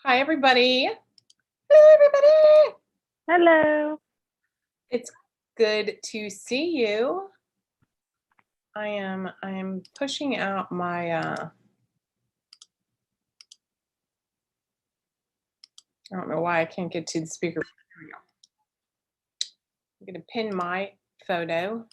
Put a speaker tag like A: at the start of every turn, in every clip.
A: Hi, everybody. Hello, everybody.
B: Hello.
A: It's good to see you. I'm pushing out my I don't know why I can't get to the speaker. Here we go. I'm going to pin my photo.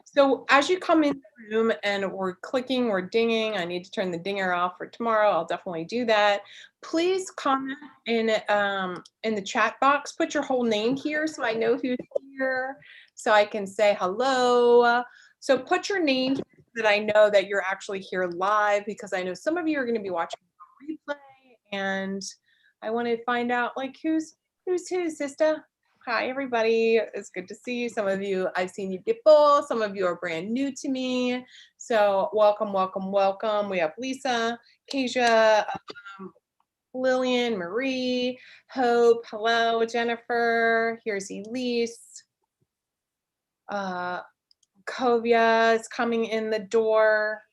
A: So as you come in the room and we're clicking or dinging, I need to turn the dinger off for tomorrow. I'll definitely do that. Please comment in the chat box. Put your whole name here so I know who's here, so I can say hello. So put your name so that I know that you're actually here live, because I know some of you are going to be watching replay, and I want to find out like who's who, sister. Hi, everybody. It's good to see you. Some of you I've seen you before. Some of you are brand new to me. So welcome, welcome, welcome. We have Lisa, Keisha, Lillian, Marie, Hope. Hello, Jennifer. Here's Elise. Kovia is coming in the door.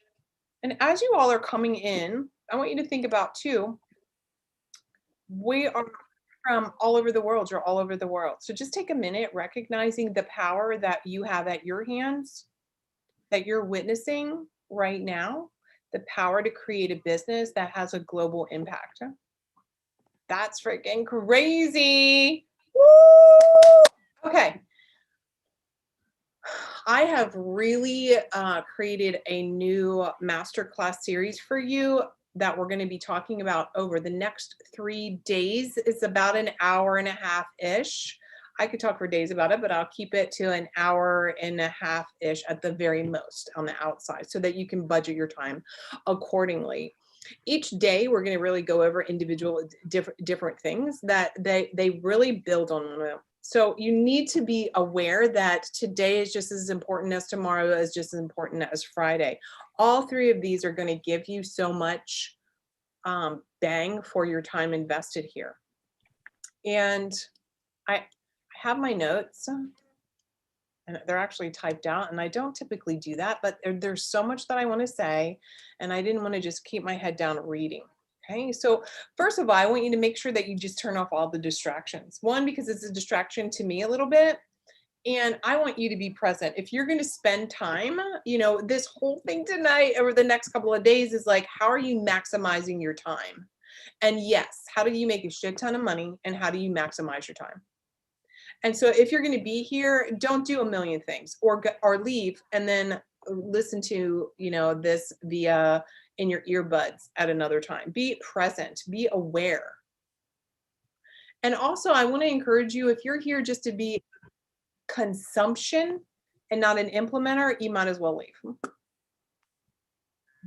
A: And as you all are coming in, I want you to think about too, we are from all over the world. You're all over the world. So just take a minute recognizing the power that you have at your hands, that you're witnessing right now, the power to create a business that has a global impact. That's freaking crazy. Woo! Okay. I have really created a new masterclass series for you that we're going to be talking about over the next 3 days. It's about an hour and a half-ish. I could talk for days about it, but I'll keep it to an hour and a half-ish at the very most on the outside, so that you can budget your time accordingly. Each day, we're going to really go over individual different things that they really build on one another. So you need to be aware that today is just as important as tomorrow, is just as important as Friday. All three of these are going to give you so much bang for your time invested here. And I have my notes, and they're actually typed out, and I don't typically do that, but there's so much that I want to say, and I didn't want to just keep my head down reading. Okay, so first of all, I want you to make sure that you just turn off all the distractions. One, because it's a distraction to me a little bit, and I want you to be present. If you're going to spend time, this whole thing tonight or the next couple of days is like, how are you maximizing your time? And yes, how do you make a shit ton of money, and how do you maximize your time? And so if you're going to be here, don't do a million things or leave and then listen to, this via in your earbuds at another time. Be present, be aware. And also, I want to encourage you, if you're here just to be consumption and not an implementer, you might as well leave.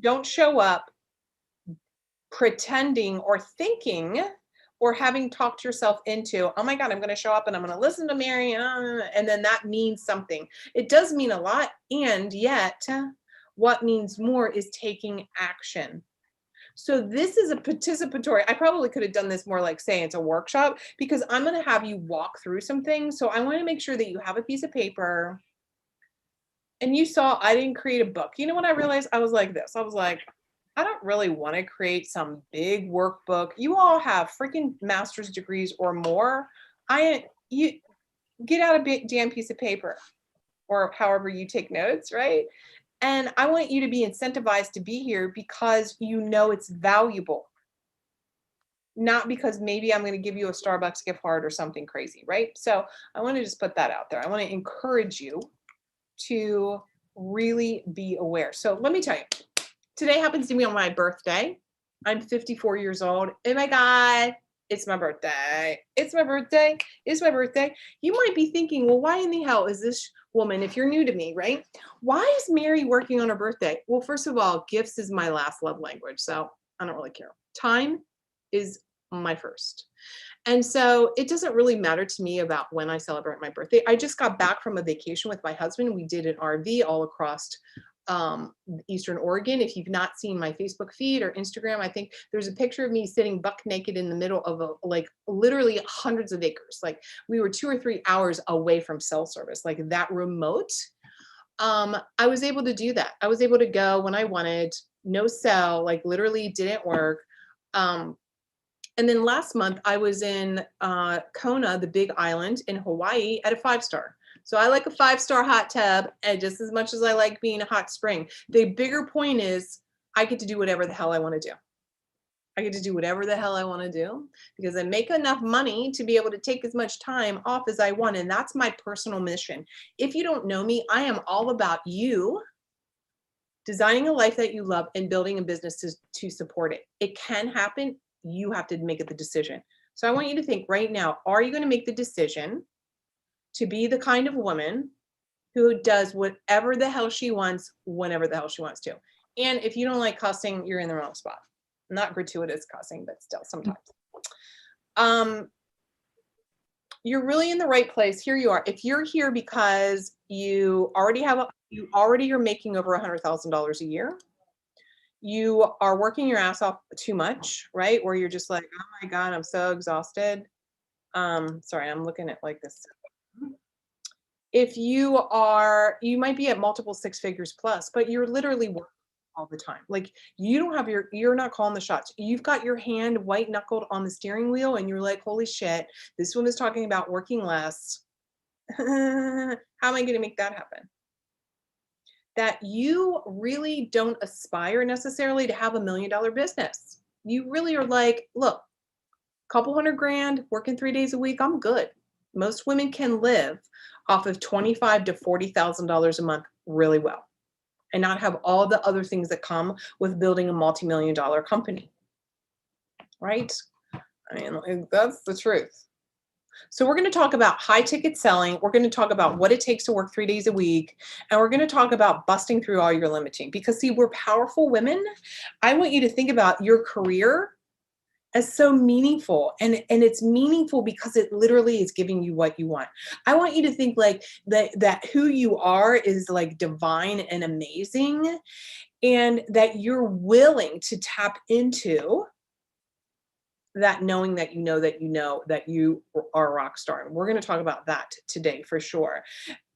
A: Don't show up pretending or thinking or having talked yourself into, oh my God, I'm going to show up and I'm going to listen to Mary, and then that means something. It does mean a lot, and yet what means more is taking action. So this is a participatory, I probably could have done this more like saying it's a workshop, because I'm going to have you walk through some things. So I want to make sure that you have a piece of paper. And you saw I didn't create a book. You know what I realized? I was like this. I was like, I don't really want to create some big workbook. You all have freaking master's degrees or more. You get out a big damn piece of paper, or however you take notes, right? And I want you to be incentivized to be here because you know it's valuable. Not because maybe I'm going to give you a Starbucks gift card or something crazy, right? So I want to just put that out there. I want to encourage you to really be aware. So let me tell you, today happens to be on my birthday. I'm 54 years old. Oh my God, it's my birthday. It's my birthday. It's my birthday. You might be thinking, well, why in the hell is this woman, if you're new to me, right? Why is Mary working on her birthday? Well, first of all, gifts is my last love language, so I don't really care. Time is my first. And so it doesn't really matter to me about when I celebrate my birthday. I just got back from a vacation with my husband. We did an RV all across Eastern Oregon. If you've not seen my Facebook feed or Instagram, I think there's a picture of me sitting buck naked in the middle of literally hundreds of acres. Like we were 2 or 3 hours away from cell service, like that remote. I was able to do that. I was able to go when I wanted, no cell, like literally didn't work. And then last month I was in Kona, the big island in Hawaii, at a 5-star. So I like a 5-star hot tub, and just as much as I like being a hot spring. The bigger point is I get to do whatever the hell I want to do. I get to do whatever the hell I want to do because I make enough money to be able to take as much time off as I want. And that's my personal mission. If you don't know me, I am all about you designing a life that you love and building a business to support it. It can happen. You have to make it the decision. So I want you to think right now, are you going to make the decision to be the kind of woman who does whatever the hell she wants, whenever the hell she wants to? And if you don't like cussing, you're in the wrong spot. Not gratuitous cussing, but still sometimes. You're really in the right place. Here you are. If you're here because you already are making over $100,000 a year, you are working your ass off too much, right? Where you're just like, oh my God, I'm so exhausted. Sorry, I'm looking at like this. If you might be at multiple 6 figures plus, but you're literally working all the time. Like you're not calling the shots. You've got your hand white knuckled on the steering wheel and you're like, holy shit, this one is talking about working less. How am I going to make that happen? That you really don't aspire necessarily to have $1 million business. You really are like, look, couple $100,000, working 3 days a week, I'm good. Most women can live off of $25,000 to $40,000 a month really well and not have all the other things that come with building a multi-million-dollar company, right? I mean, that's the truth. So we're going to talk about high ticket selling. We're going to talk about what it takes to work 3 days a week. And we're going to talk about busting through all your limiting, because see, we're powerful women. I want you to think about your career as so meaningful, and it's meaningful because it literally is giving you what you want. I want you to think like that who you are is like divine and amazing, and that you're willing to tap into that, knowing that you know that you know that you are a rock star. And we're going to talk about that today for sure.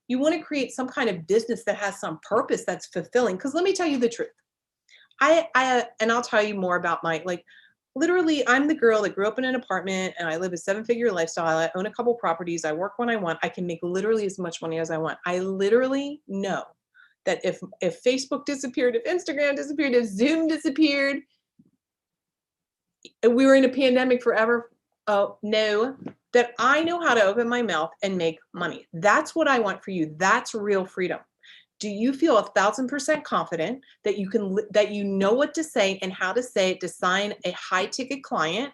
A: You want to create some kind of business that has some purpose, that's fulfilling. Because let me tell you the truth. And I'll tell you more about my, like, literally, I'm the girl that grew up in an apartment and I live a 7-figure lifestyle. I own a couple properties. I work when I want. I can make literally as much money as I want. I literally know that if Facebook disappeared, if Instagram disappeared, if Zoom disappeared, we were in a pandemic forever. Oh, no, that I know how to open my mouth and make money. That's what I want for you. That's real freedom. Do you feel 1,000% confident that that you know what to say and how to say it to sign a high ticket client?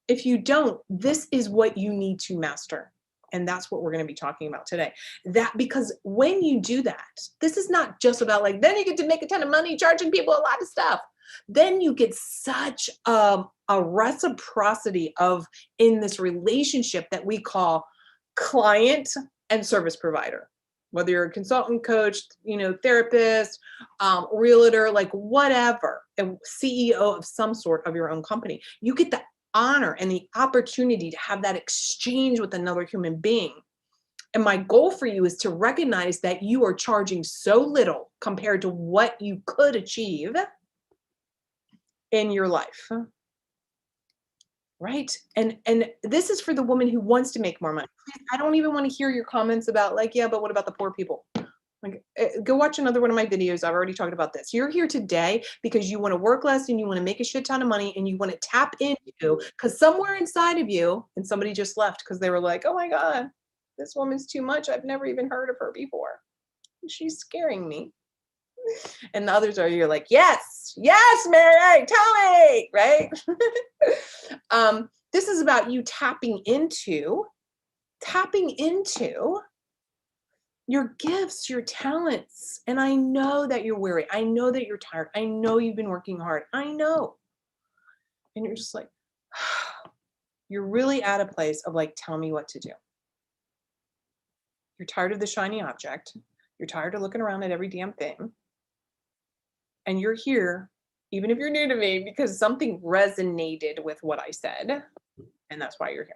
A: If you don't, this is what you need to master. And that's what we're going to be talking about today. That, because when you do that, this is not just about like, then you get to make a ton of money charging people a lot of stuff. Then you get such a reciprocity in this relationship that we call client and service provider. Whether you're a consultant, coach, therapist, realtor, like whatever, a CEO of some sort of your own company, you get the honor and the opportunity to have that exchange with another human being. And my goal for you is to recognize that you are charging so little compared to what you could achieve in your life. Right? And this is for the woman who wants to make more money. I don't even want to hear your comments about like, yeah, but what about the poor people? Like, go watch another one of my videos. I've already talked about this. You're here today because you want to work less and you want to make a shit ton of money and you want to tap into, because somewhere inside of you, and somebody just left because they were like, oh my God, this woman's too much. I've never even heard of her before. She's scaring me. And the others you're like, yes, Mary, tell me, right? This is about you tapping into your gifts, your talents. And I know that you're weary. I know that you're tired. I know you've been working hard. I know. And you're just like, you're really at a place of like, tell me what to do. You're tired of the shiny object. You're tired of looking around at every damn thing. And you're here, even if you're new to me, because something resonated with what I said. And that's why you're here.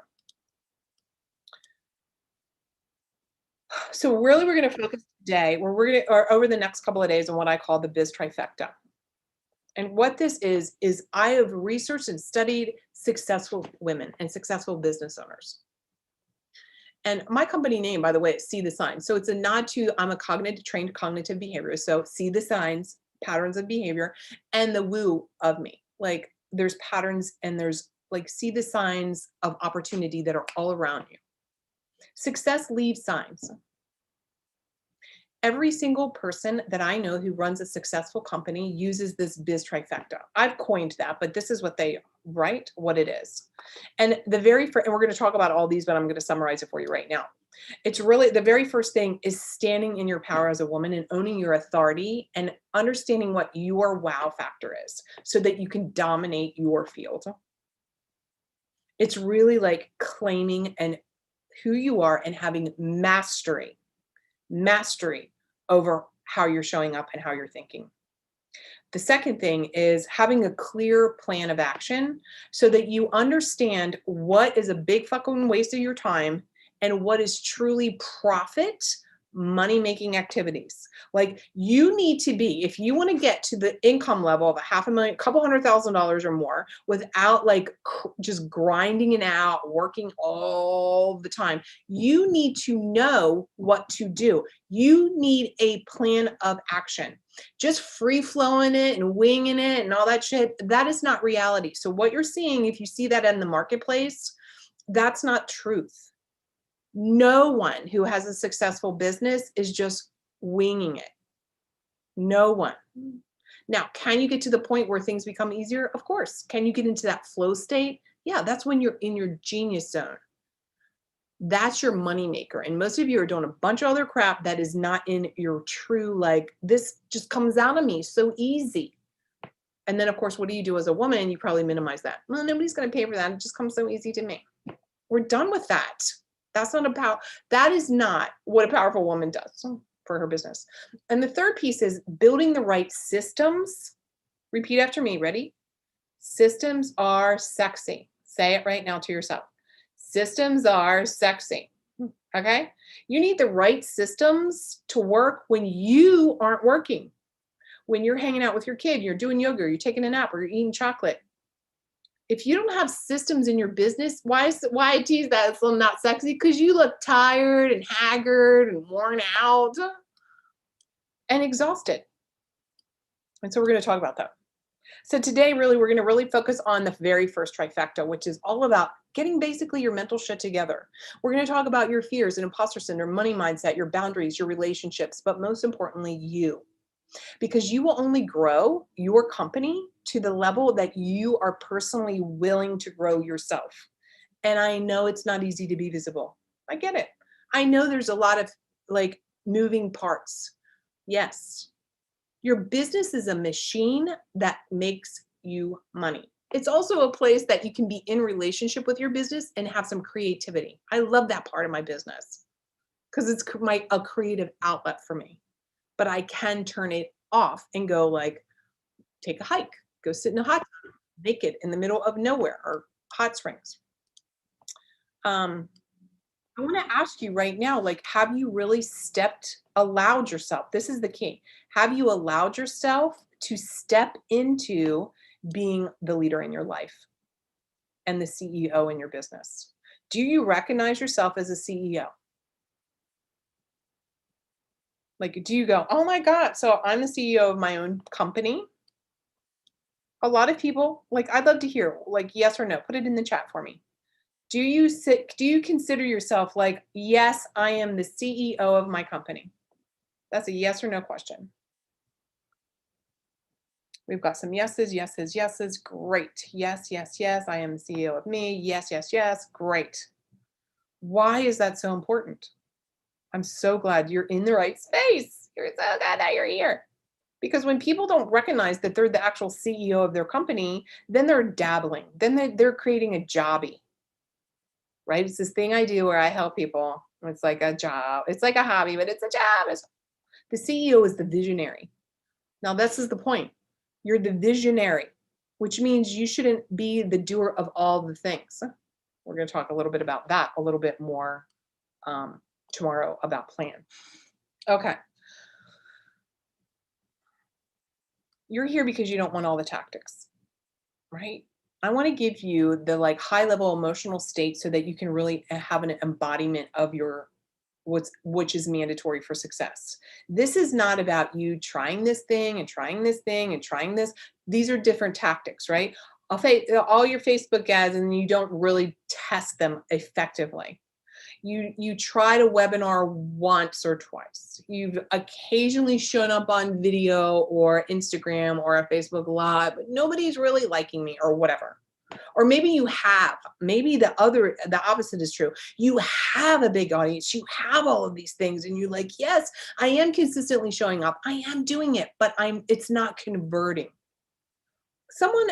A: So really, we're going to focus today, or over the next couple of days, on what I call the biz trifecta. And what this is I have researched and studied successful women and successful business owners. And my company name, by the way, is See the Signs. So it's a nod to I'm a trained cognitive behaviorist. So see the signs, patterns of behavior, and the woo of me. Like there's patterns and there's like see the signs of opportunity that are all around you. Success leaves signs. Every single person that I know who runs a successful company uses this biz trifecta. I've coined that, but this is what they write, what it is. And the very first, and we're going to talk about all these, but I'm going to summarize it for you right now. It's really the very first thing is standing in your power as a woman and owning your authority and understanding what your wow factor is so that you can dominate your field. It's really like claiming and who you are and having mastery over how you're showing up and how you're thinking. The second thing is having a clear plan of action so that you understand what is a big fucking waste of your time and what is truly profit money making activities. Like you need to be, if you want to get to the income level of $500,000, couple $100,000 or more without like just grinding it out, working all the time, you need to know what to do. You need a plan of action. Just free flowing it and winging it and all that shit, that is not reality. So what you're seeing, if you see that in the marketplace, that's not truth. No one who has a successful business is just winging it. No one. Now, can you get to the point where things become easier? Of course. Can you get into that flow state? Yeah, that's when you're in your genius zone. That's your money maker. And most of you are doing a bunch of other crap that is not in your true, like, this just comes out of me so easy. And then, of course, what do you do as a woman? You probably minimize that. Well, nobody's going to pay for that. It just comes so easy to me. We're done with that. That's not that is not what a powerful woman does for her business. And the third piece is building the right systems. Repeat after me. Ready? Systems are sexy. Say it right now to yourself. Systems are sexy. Okay? You need the right systems to work when you aren't working. When you're hanging out with your kid, you're doing yoga, or you're taking a nap, or you're eating chocolate. If you don't have systems in your business, why I tease that it's not sexy? Because you look tired and haggard and worn out and exhausted. And so we're going to talk about that. So today, really, we're going to really focus on the very first trifecta, which is all about getting basically your mental shit together. We're going to talk about your fears and imposter syndrome, money mindset, your boundaries, your relationships, but most importantly, you. Because you will only grow your company to the level that you are personally willing to grow yourself. And I know it's not easy to be visible. I get it. I know there's a lot of like moving parts. Yes. Your business is a machine that makes you money. It's also a place that you can be in relationship with your business and have some creativity. I love that part of my business because it's a creative outlet for me. But I can turn it off and go like, take a hike, go sit in a hot tub, naked in the middle of nowhere or hot springs. I want to ask you right now, like, have you really allowed yourself? This is the key. Have you allowed yourself to step into being the leader in your life and the CEO in your business? Do you recognize yourself as a CEO? Like, do you go, oh my God, so I'm the CEO of my own company? A lot of people, like, I'd love to hear, like, yes or no. Put it in the chat for me. Do you consider yourself like, yes, I am the CEO of my company? That's a yes or no question. We've got some yeses, yeses, yeses. Great. Yes, yes, yes. I am the CEO of me. Yes, yes, yes. Great. Why is that so important? I'm so glad you're in the right space. You're so glad that you're here. Because when people don't recognize that they're the actual CEO of their company, then they're dabbling. Then they're creating a jobby, right? It's this thing I do where I help people. It's like a job. It's like a hobby, but it's a job. The CEO is the visionary. Now, this is the point. You're the visionary, which means you shouldn't be the doer of all the things. We're going to talk a little bit about that a little bit more tomorrow about plan. Okay. you're here because you don't want all the tactics, right? I want to give you the like high level emotional state so that you can really have an embodiment of your which is mandatory for success. This is not about you trying this thing and trying this thing and trying this. These are different tactics, right? All your Facebook ads and you don't really test them effectively. You tried a webinar once or twice. You've occasionally shown up on video or Instagram or a Facebook Live, but nobody's really liking me or whatever. Or maybe you have, maybe the opposite is true. You have a big audience, you have all of these things, and you're like, yes, I am consistently showing up. I am doing it, but it's not converting. Someone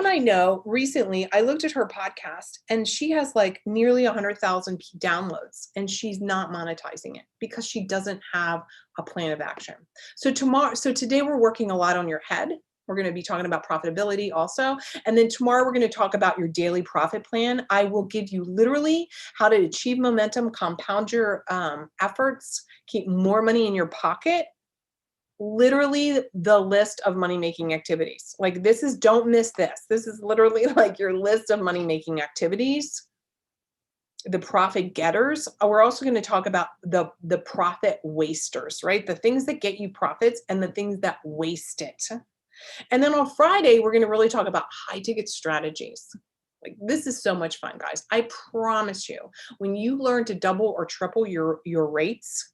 A: I know recently, I looked at her podcast and she has like nearly 100,000 downloads and she's not monetizing it because she doesn't have a plan of action. So today we're working a lot on your head. We're going to be talking about profitability also. And then tomorrow we're going to talk about your daily profit plan. I will give you literally how to achieve momentum, compound your efforts, keep more money in your pocket. Literally the list of money-making activities. Like don't miss this. This is literally like your list of money-making activities. The profit getters. We're also going to talk about the profit wasters, right? The things that get you profits and the things that waste it. And then on Friday, we're going to really talk about high ticket strategies. Like this is so much fun, guys. I promise you, when you learn to double or triple your rates,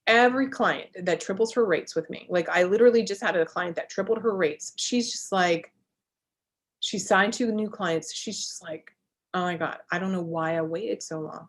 A: every client that triples her rates with me, like I literally just had a client that tripled her rates. She's just like, she signed 2 new clients. She's just like, oh my God, I don't know why I waited so long.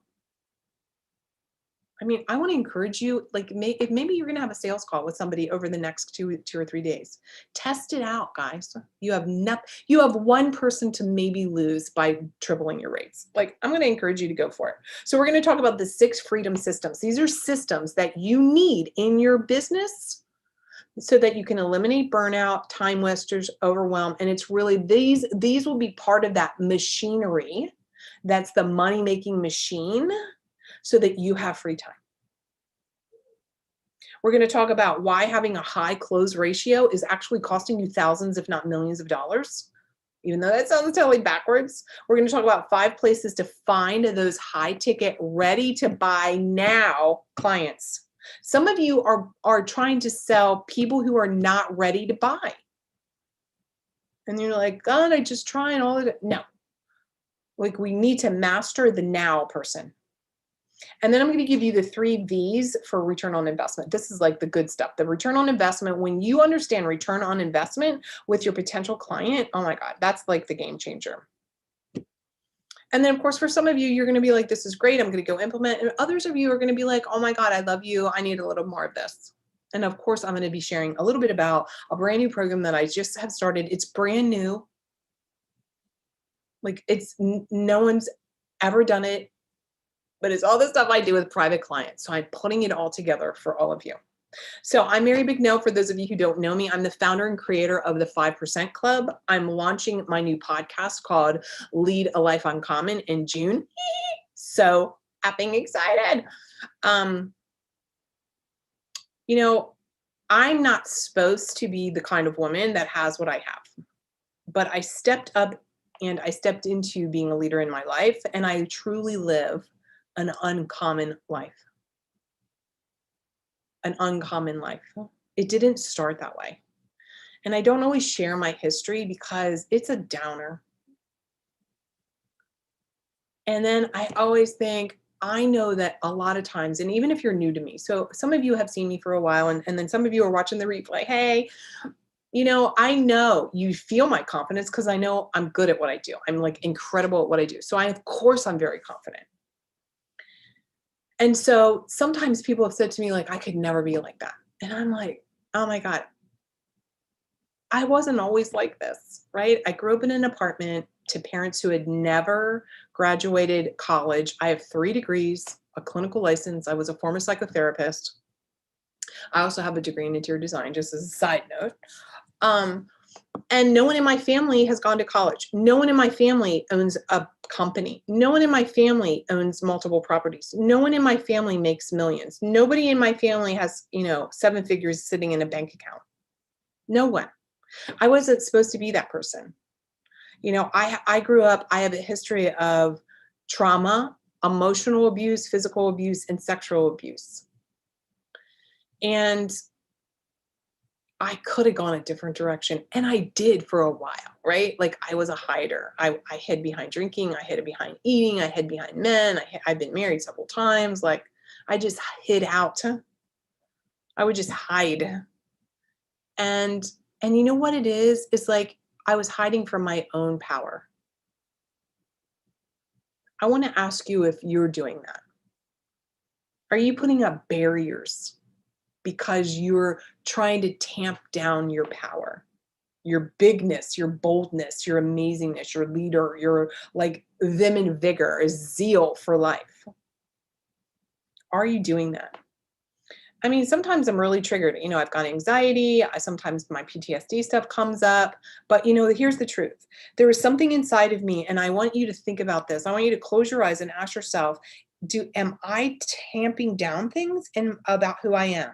A: I mean, I want to encourage you, like if maybe you're going to have a sales call with somebody over the next 2 or 3 days, test it out, guys. You have one person to maybe lose by tripling your rates. Like I'm going to encourage you to go for it. So we're going to talk about the 6 freedom systems. These are systems that you need in your business so that you can eliminate burnout, time wasters, overwhelm. And it's really these will be part of that machinery. That's the money-making machine, so that you have free time. We're going to talk about why having a high close ratio is actually costing you thousands, if not millions of dollars. Even though that sounds totally backwards. We're going to talk about 5 places to find those high ticket, ready to buy now clients. Some of you are trying to sell people who are not ready to buy. And you're like, God, I just try and all of it. No. Like we need to master the now person. And then I'm going to give you the 3 V's for return on investment. This is like the good stuff. The return on investment, when you understand return on investment with your potential client, oh my God, that's like the game changer. And then of course, for some of you, you're going to be like, this is great. I'm going to go implement. And others of you are going to be like, oh my God, I love you. I need a little more of this. And of course, I'm going to be sharing a little bit about a brand new program that I just have started. It's brand new. Like no one's ever done it. But it's all the stuff I do with private clients. So I'm putting it all together for all of you. So I'm Mary Bignell. For those of you who don't know me, I'm the founder and creator of the 5% Club. I'm launching my new podcast called Lead a Life Uncommon in June. So effing excited. You know, I'm not supposed to be the kind of woman that has what I have, but I stepped up and I stepped into being a leader in my life, and I truly live an uncommon life. An uncommon life. It didn't start that way. And I don't always share my history because it's a downer. And then I always think, I know that a lot of times, and even if you're new to me, so some of you have seen me for a while, and then some of you are watching the replay, hey, you know, I know you feel my confidence because I know I'm good at what I do. I'm like incredible at what I do. So of course, I'm very confident. And so sometimes people have said to me, like, I could never be like that. And I'm like, oh my God, I wasn't always like this, right? I grew up in an apartment to parents who had never graduated college. I have 3 degrees, a clinical license. I was a former psychotherapist. I also have a degree in interior design, just as a side note. And no one in my family has gone to college. No one in my family owns a company. No one in my family owns multiple properties. No one in my family makes millions. Nobody in my family has, 7 figures sitting in a bank account. No one. I wasn't supposed to be that person. I grew up, I have a history of trauma, emotional abuse, physical abuse, and sexual abuse. And I could have gone a different direction, and I did for a while, right? Like, I was a hider. I hid behind drinking, I hid behind eating, I hid behind men. I've been married several times. Like, I just hid out. I would just hide. And you know what it is? It's like I was hiding from my own power. I want to ask you if you're doing that. Are you putting up barriers because you're trying to tamp down your power, your bigness, your boldness, your amazingness, your leader, your like vim and vigor, zeal for life? Are you doing that? I mean, sometimes I'm really triggered. I've got anxiety. Sometimes my PTSD stuff comes up. But, here's the truth. There is something inside of me, and I want you to think about this. I want you to close your eyes and ask yourself, am I tamping down things about who I am?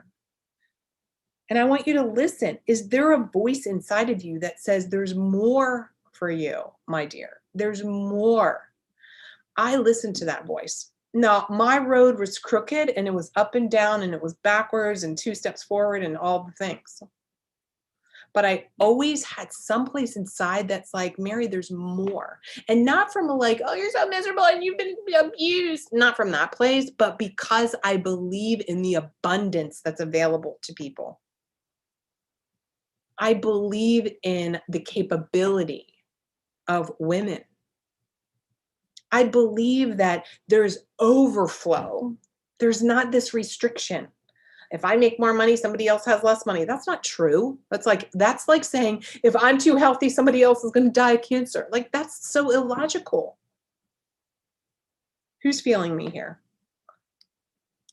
A: And I want you to listen. Is there a voice inside of you that says there's more for you, my dear? There's more. I listened to that voice. Now, my road was crooked, and it was up and down, and it was backwards and 2 steps forward and all the things. But I always had someplace inside that's like, Mary, there's more. And not from like, oh, you're so miserable and you've been abused. Not from that place, but because I believe in the abundance that's available to people. I believe in the capability of women. I believe that there's overflow. There's not this restriction. If I make more money, somebody else has less money. That's not true. That's like saying, if I'm too healthy, somebody else is going to die of cancer. Like, that's so illogical. Who's feeling me here?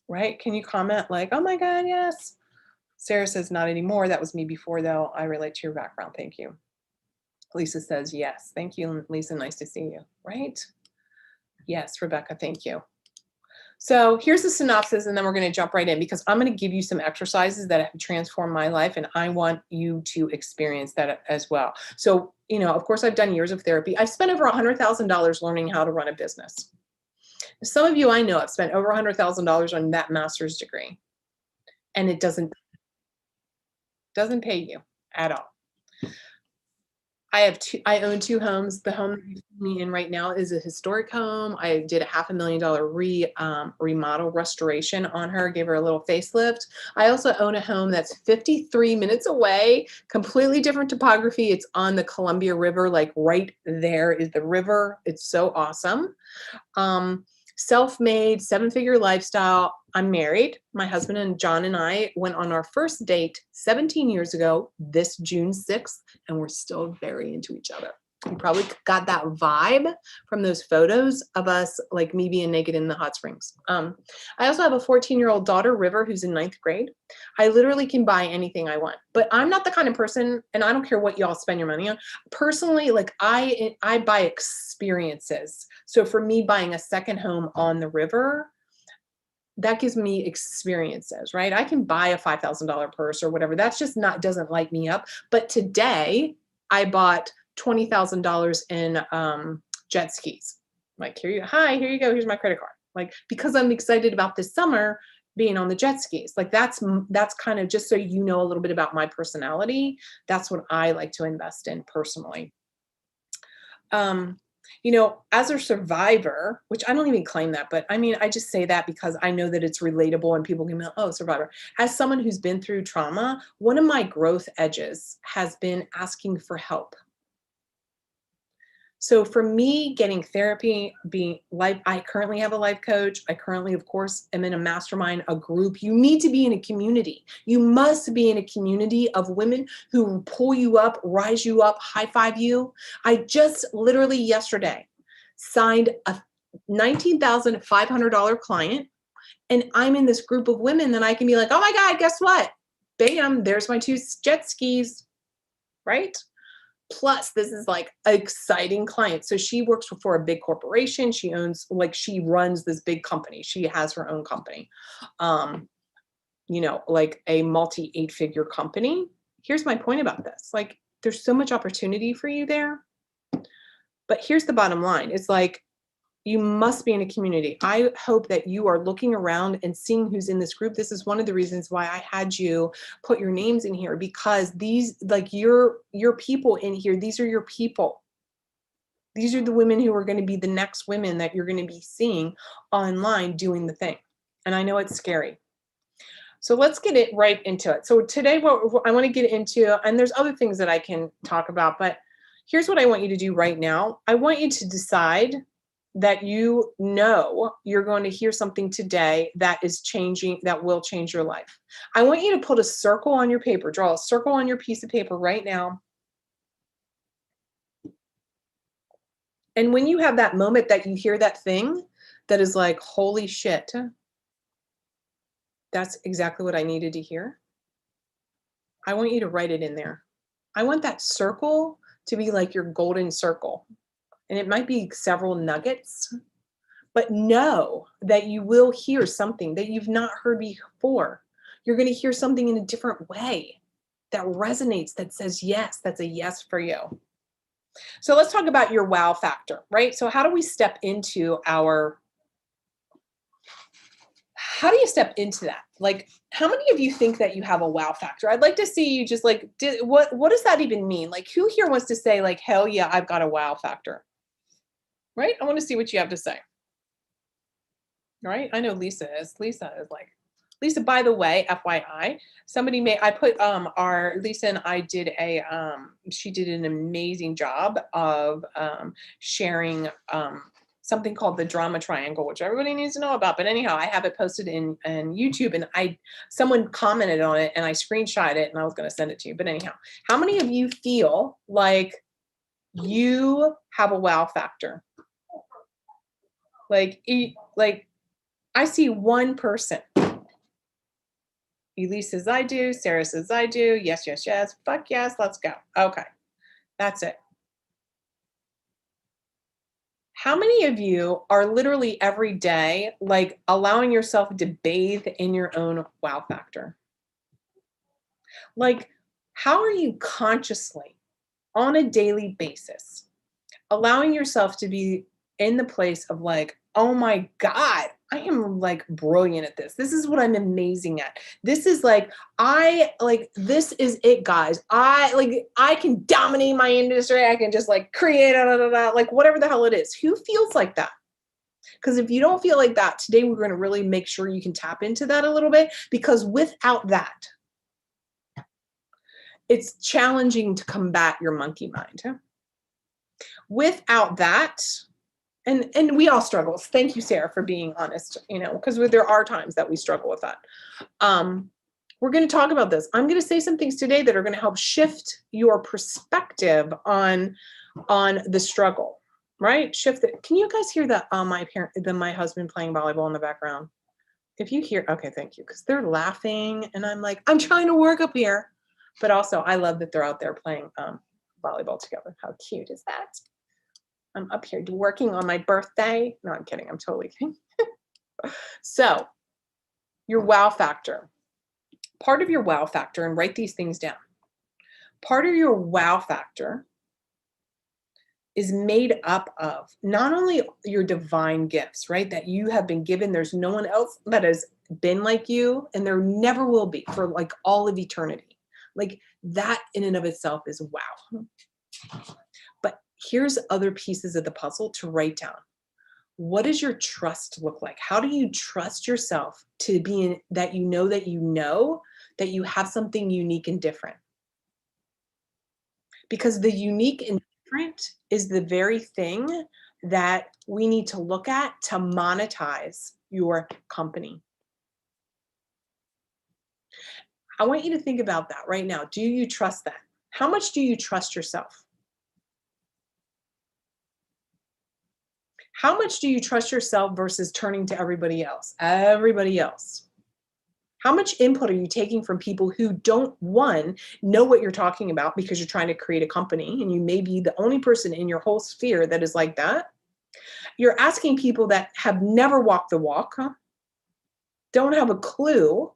A: Right? Can you comment like, oh my God, yes. Sarah says, not anymore. That was me before, though. I relate to your background. Thank you. Lisa says, yes. Thank you, Lisa. Nice to see you. Right? Yes, Rebecca, thank you. So here's the synopsis, and then we're going to jump right in, because I'm going to give you some exercises that have transformed my life, and I want you to experience that as well. So, of course, I've done years of therapy. I've spent over $100,000 learning how to run a business. Some of you I know have spent over $100,000 on that master's degree, and it doesn't pay you at all. I own 2 homes. The home that I'm in right now is a historic home. I did a $500,000 remodel restoration on her, gave her a little facelift. I also own a home that's 53 minutes away, completely different topography. It's on the Columbia River, like right there is the river. It's so awesome. Self-made, 7-figure lifestyle. I'm married. My husband and John and I went on our first date 17 years ago, this June 6th, and we're still very into each other. You probably got that vibe from those photos of us, like me being naked in the hot springs. I also have a 14-year-old daughter, River, who's in 9th grade. I literally can buy anything I want, but I'm not the kind of person, and I don't care what y'all spend your money on. Personally, like I buy experiences. So for me, buying a second home on the river, that gives me experiences, right? I can buy a $5,000 purse or whatever. That's just doesn't light me up. But today I bought $20,000 in jet skis. Like, here you go. Here's my credit card. Like, because I'm excited about this summer being on the jet skis. Like, that's kind of, just so you know a little bit about my personality. That's what I like to invest in personally. As a survivor, which I don't even claim that, but I mean, I just say that because I know that it's relatable and people can be like, oh, survivor. As someone who's been through trauma, one of my growth edges has been asking for help. So for me, getting therapy, I currently have a life coach. I currently, of course, am in a mastermind, a group. You need to be in a community. You must be in a community of women who pull you up, rise you up, high five you. I just literally yesterday signed a $19,500 client, and I'm in this group of women that I can be like, oh my God, guess what? Bam, there's my 2 jet skis, right? Plus, this is like an exciting client. So she works for a big corporation. She owns, like, she runs this big company. She has her own company. Um, like a multi 8-figure company. Here's my point about this. Like, there's so much opportunity for you there. But here's the bottom line. It's like, you must be in a community. I hope that you are looking around and seeing who's in this group. This is one of the reasons why I had you put your names in here, because these, like, your people in here, these are your people. These are the women who are going to be the next women that you're going to be seeing online doing the thing. And I know it's scary. So let's get it right into it. So today, what I want to get into, and there's other things that I can talk about, but here's what I want you to do right now. I want you to decide that you're going to hear something today that is changing, that will change your life. I want you to put a circle on your paper, draw a circle on your piece of paper right now. And when you have that moment that you hear that thing that is like, holy shit, that's exactly what I needed to hear, I want you to write it in there. I want that circle to be like your golden circle. And it might be several nuggets, but know that you will hear something that you've not heard before. You're going to hear something in a different way that resonates, that says yes, that's a yes for you. So let's talk about your wow factor, right? So how do you step into that? Like, how many of you think that you have a wow factor? I'd like to see you just like, what does that even mean? Like, who here wants to say like, hell yeah, I've got a wow factor, right? I want to see what you have to say. Right? I know Lisa is like, Lisa, by the way, FYI, I put our Lisa and I did she did an amazing job of sharing something called the drama triangle, which everybody needs to know about. But anyhow, I have it posted in YouTube, and someone commented on it, and I screenshot it, and I was going to send it to you. But anyhow, how many of you feel like you have a wow factor? Like I see one person. Elise says I do. Sarah says I do. Yes, yes, yes. Fuck yes. Let's go. Okay. That's it. How many of you are literally every day like allowing yourself to bathe in your own wow factor? Like, how are you consciously on a daily basis allowing yourself to be in the place of like, oh my God, I am like brilliant at this. This is what I'm amazing at. This is like, this is it, guys. I can dominate my industry. I can just like create, like whatever the hell it is. Who feels like that? Because if you don't feel like that, today we're going to really make sure you can tap into that a little bit, because without that, it's challenging to combat your monkey mind. Without that, and we all struggle. Thank you, Sarah, for being honest, because there are times that we struggle with that. We're going to talk about this. I'm going to say some things today that are going to help shift your perspective on the struggle, right? Shift it. Can you guys hear my husband playing volleyball in the background? If you hear, okay, thank you, because they're laughing, and I'm like, I'm trying to work up here, but also I love that they're out there playing volleyball together. How cute is that? I'm up here working on my birthday. No, I'm kidding. I'm totally kidding. So, your wow factor. Part of your wow factor, and write these things down. Part of your wow factor is made up of not only your divine gifts, right, that you have been given. There's no one else that has been like you, and there never will be for like all of eternity. Like, that in and of itself is wow. But here's other pieces of the puzzle to write down. What does your trust look like? How do you trust yourself to be in that you know that you have something unique and different? Because the unique and different is the very thing that we need to look at to monetize your company. I want you to think about that right now. Do you trust that? How much do you trust yourself? How much do you trust yourself versus turning to everybody else? Everybody else. How much input are you taking from people who don't, one, know what you're talking about because you're trying to create a company and you may be the only person in your whole sphere that is like that? You're asking people that have never walked the walk, don't have a clue.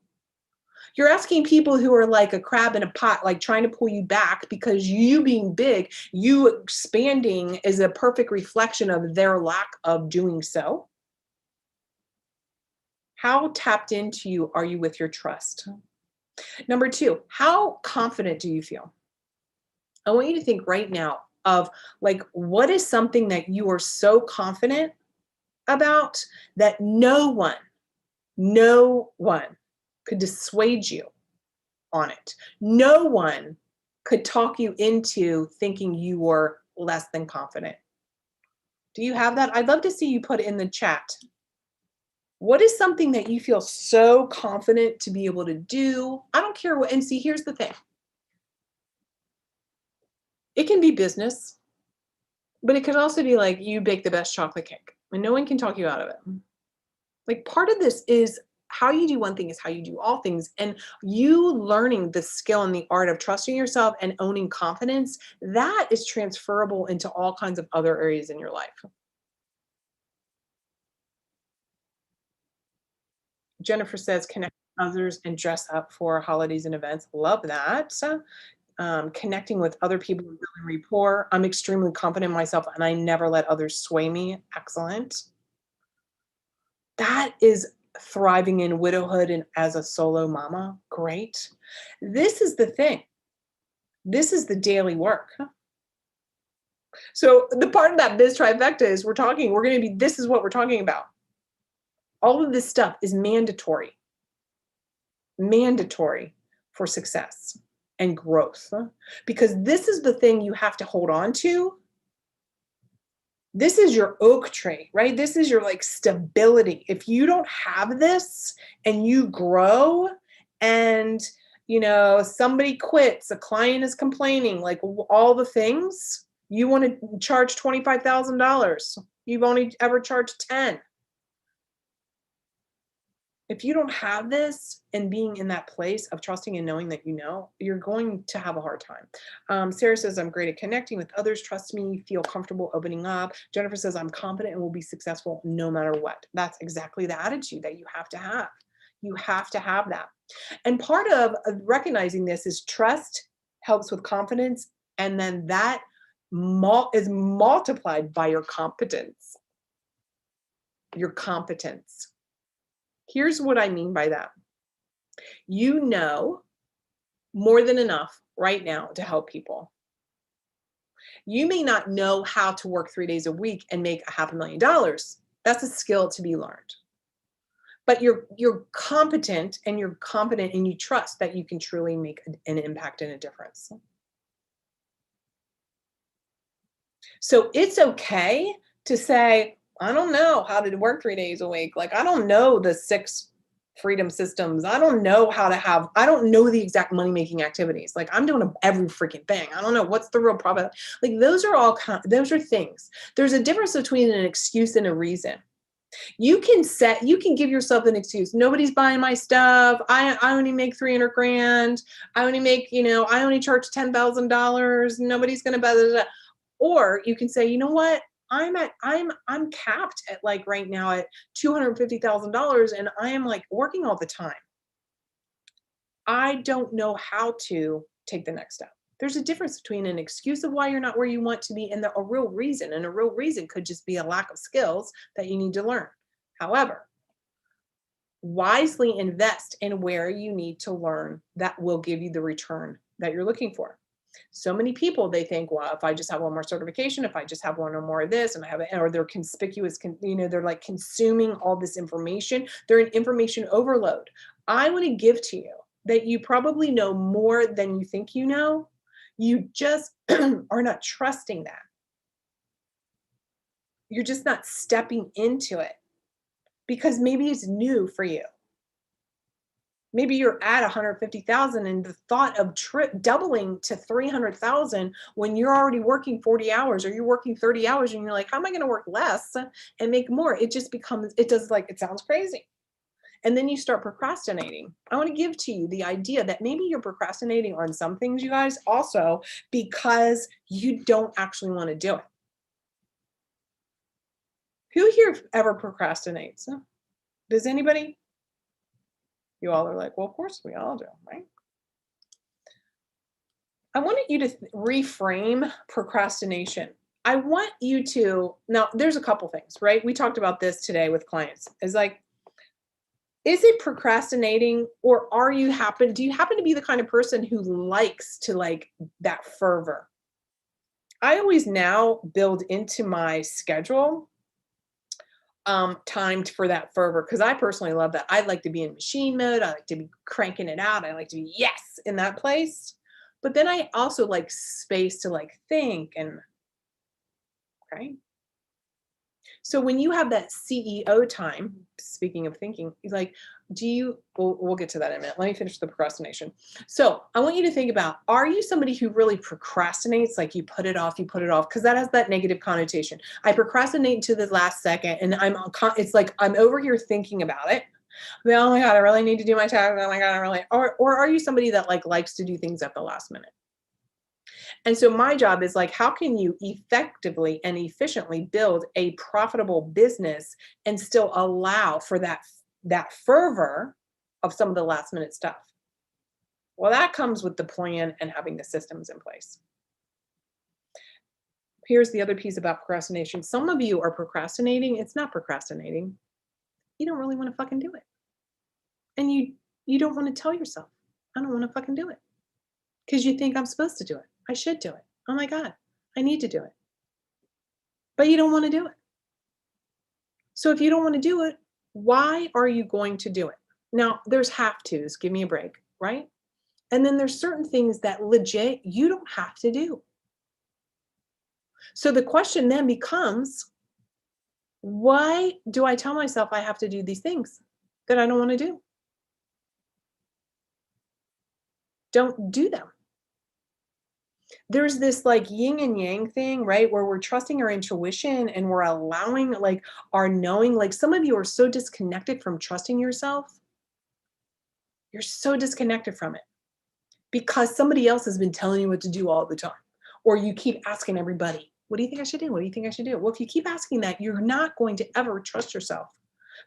A: You're asking people who are like a crab in a pot, like trying to pull you back because you being big, you expanding is a perfect reflection of their lack of doing so. How tapped into you are you with your trust? Number two, how confident do you feel? I want you to think right now of like, what is something that you are so confident about that no one could dissuade you on it. No one could talk you into thinking you were less than confident. Do you have that? I'd love to see you put in the chat. What is something that you feel so confident to be able to do? I don't care what, and see, here's the thing. It can be business, but it could also be like you bake the best chocolate cake and no one can talk you out of it. Like part of this is how you do one thing is how you do all things. And you learning the skill and the art of trusting yourself and owning confidence, that is transferable into all kinds of other areas in your life. Jennifer says, connect with others and dress up for holidays and events. Love that. Connecting with other people and building rapport. I'm extremely confident in myself and I never let others sway me. Excellent. That is thriving in widowhood and as a solo mama. Great. This is the thing. This is the daily work. So the part of that biz trifecta is we're going to be, this is what we're talking about. All of this stuff is mandatory for success and growth, because this is the thing you have to hold on to. This is your oak tree, right? This is your like stability. If you don't have this and you grow and somebody quits, a client is complaining, like all the things, you want to charge $25,000. You've only ever charged 10. If you don't have this and being in that place of trusting and knowing that you're going to have a hard time. Sarah says, I'm great at connecting with others. Trust me, feel comfortable opening up. Jennifer says, I'm confident and will be successful no matter what. That's exactly the attitude that you have to have. You have to have that. And part of recognizing this is trust helps with confidence. And then that is multiplied by your competence. Your competence. Here's what I mean by that. You know more than enough right now to help people. You may not know how to work 3 days a week and make $500,000. That's a skill to be learned. But you're competent and you're confident and you trust that you can truly make an impact and a difference. So it's okay to say, I don't know how to work 3 days a week. Like, I don't know the 6 freedom systems. I don't know I don't know the exact money-making activities. Like, I'm doing every freaking thing. I don't know what's the real profit. Like, those are things. There's a difference between an excuse and a reason. You can give yourself an excuse. Nobody's buying my stuff. I only make 300 grand. I only make, I only charge $10,000. Nobody's going to buy that. Or you can say, you know what? I'm capped at like right now at $250,000 and I am like working all the time. I don't know how to take the next step. There's a difference between an excuse of why you're not where you want to be and a real reason. And a real reason could just be a lack of skills that you need to learn. However, wisely invest in where you need to learn that will give you the return that you're looking for. So many people, they think, well, if I just have one more certification, if I just have one or more of this, and I have it, or they're conspicuous, they're like consuming all this information. They're in information overload. I want to give to you that you probably know more than you think you know. You just are not trusting that. You're just not stepping into it because maybe it's new for you. Maybe you're at 150,000 and the thought of doubling to 300,000 when you're already working 40 hours or you're working 30 hours and you're like, how am I going to work less and make more? It just becomes, it sounds crazy. And then you start procrastinating. I want to give to you the idea that maybe you're procrastinating on some things, you guys, also because you don't actually want to do it. Who here ever procrastinates? Does anybody? You all are like, well, of course we all do, right? I wanted you to reframe procrastination. I want you to, now there's a couple things, right? We talked about this today with clients. Is like, is it procrastinating, or do you happen to be the kind of person who likes to like that fervor? I always now build into my schedule timed for that fervor, because I personally love that. I like to be in machine mode. I like to be cranking it out. I like to be yes in that place. But then I also like space to like think and okay. So when you have that CEO time, speaking of thinking, like, we'll get to that in a minute. Let me finish the procrastination. So I want you to think about, are you somebody who really procrastinates? Like you put it off, because that has that negative connotation. I procrastinate to the last second and it's like, I'm over here thinking about it. Oh my God, I really need to do my task. Oh my God, I really, or are you somebody that like likes to do things at the last minute? And so my job is like, how can you effectively and efficiently build a profitable business and still allow for that fervor of some of the last minute stuff? Well, that comes with the plan and having the systems in place. Here's the other piece about procrastination. Some of you are procrastinating. It's not procrastinating. You don't really want to fucking do it. And you don't want to tell yourself, I don't want to fucking do it. Because you think I'm supposed to do it. I should do it. Oh my God, I need to do it. But you don't want to do it. So if you don't want to do it, why are you going to do it? Now, there's have tos, give me a break, right? And then there's certain things that legit you don't have to do. So the question then becomes, why do I tell myself I have to do these things that I don't want to do? Don't do them. There's this like yin and yang thing, right? Where we're trusting our intuition and we're allowing like our knowing. Like some of you are so disconnected from trusting yourself. You're so disconnected from it because somebody else has been telling you what to do all the time. Or you keep asking everybody, what do you think I should do? What do you think I should do? Well, if you keep asking that, you're not going to ever trust yourself.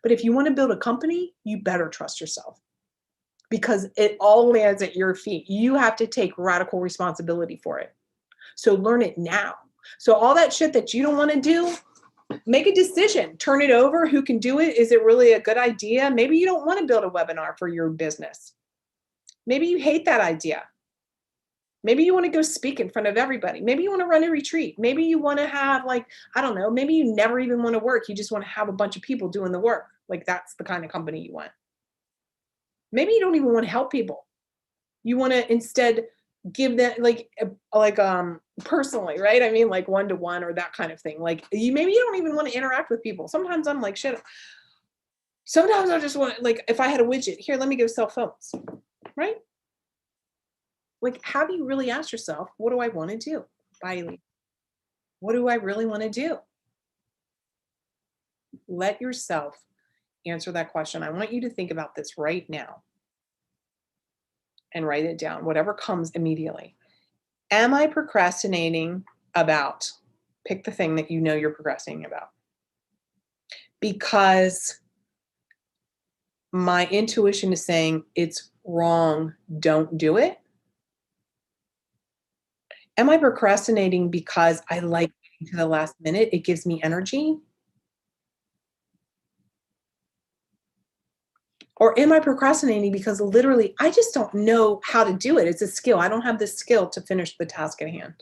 A: But if you want to build a company, you better trust yourself because it all lands at your feet. You have to take radical responsibility for it. So learn it now. So all that shit that you don't want to do, make a decision, turn it over. Who can do it? Is it really a good idea? Maybe you don't want to build a webinar for your business. Maybe you hate that idea. Maybe you want to go speak in front of everybody. Maybe you want to run a retreat. Maybe you want to have like, I don't know, maybe you never even want to work. You just want to have a bunch of people doing the work. Like that's the kind of company you want. Maybe you don't even want to help people. You want to instead give that like personally, right? I mean like one-to-one or that kind of thing. Like maybe you don't even want to interact with people. Sometimes I'm like, shit. Sometimes I just want like, if I had a widget, here, let me go sell phones, right? Like, have you really asked yourself, what do I want to do? Bailey, what do I really want to do? Let yourself answer that question. I want you to think about this right now and write it down, whatever comes immediately. Am I procrastinating about, pick the thing that you know you're procrastinating about, because my intuition is saying it's wrong, don't do it? Am I procrastinating because I like waiting to the last minute? It gives me energy. Or am I procrastinating because literally I just don't know how to do it? It's a skill. I don't have the skill to finish the task at hand.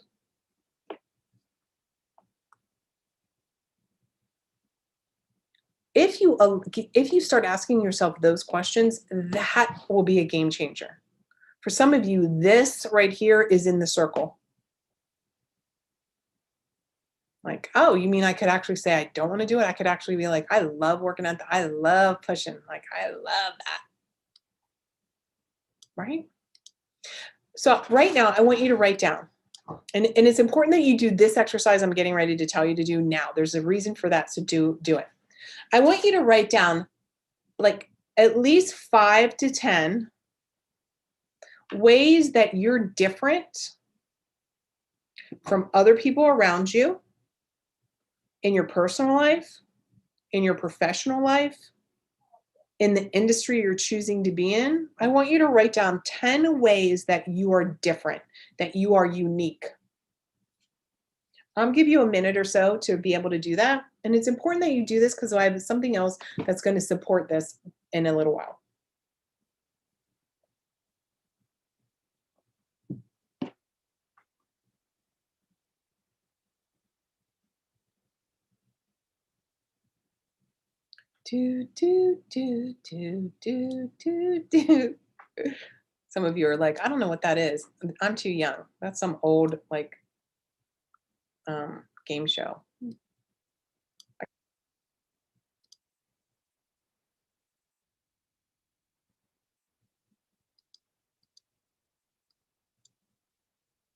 A: If you start asking yourself those questions, that will be a game changer. For some of you, this right here is in the circle. Like, oh, you mean I could actually say I don't want to do it? I could actually be like, I love working at I love pushing. Like, I love that. Right? So right now, I want you to write down. And it's important that you do this exercise I'm getting ready to tell you to do now. There's a reason for that, so do it. I want you to write down like at least 5 to 10 ways that you're different from other people around you in your personal life, in your professional life, in the industry you're choosing to be in. I want you to write down 10 ways that you are different, that you are unique. I'll give you a minute or so to be able to do that. And it's important that you do this because I have something else that's going to support this in a little while. Do, do, do, do, do, do, do. Some of you are like, I don't know what that is. I'm too young. That's some old like game show.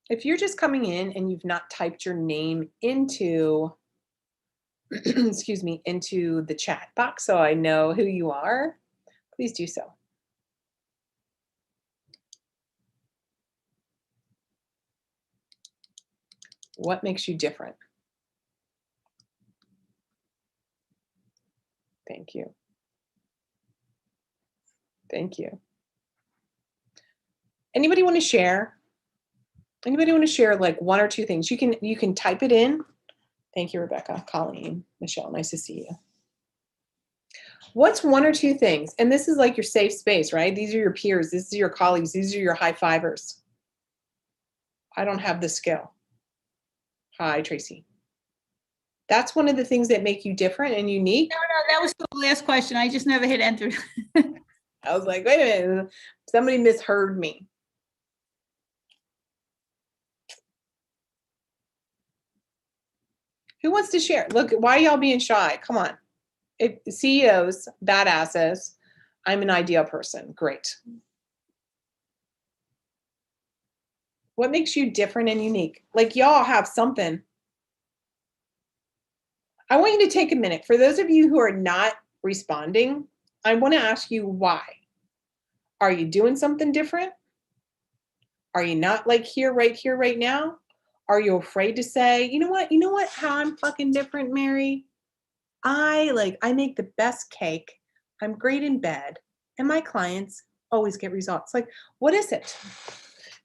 A: If you're just coming in and you've not typed your name into, excuse me, into the chat box so I know who you are, please do so. What makes you different? Thank you. Thank you. Anybody want to share? Anybody want to share like one or two things? You can type it in. Thank you, Rebecca, Colleen, Michelle. Nice to see you. What's one or two things? And this is like your safe space, right? These are your peers. This is your colleagues. These are your high fivers. I don't have the skill. Hi, Tracy. That's one of the things that make you different and unique.
B: No, that was the last question. I just never hit enter.
A: I was like, wait a minute. Somebody misheard me. Who wants to share? Look, why are y'all being shy? Come on. If CEOs, badasses, I'm an ideal person. Great. What makes you different and unique? Like y'all have something. I want you to take a minute. For those of you who are not responding, I want to ask you why. Are you doing something different? Are you not like here, right now? Are you afraid to say, you know what, how I'm fucking different, Mary? I make the best cake. I'm great in bed. And my clients always get results. Like, what is it?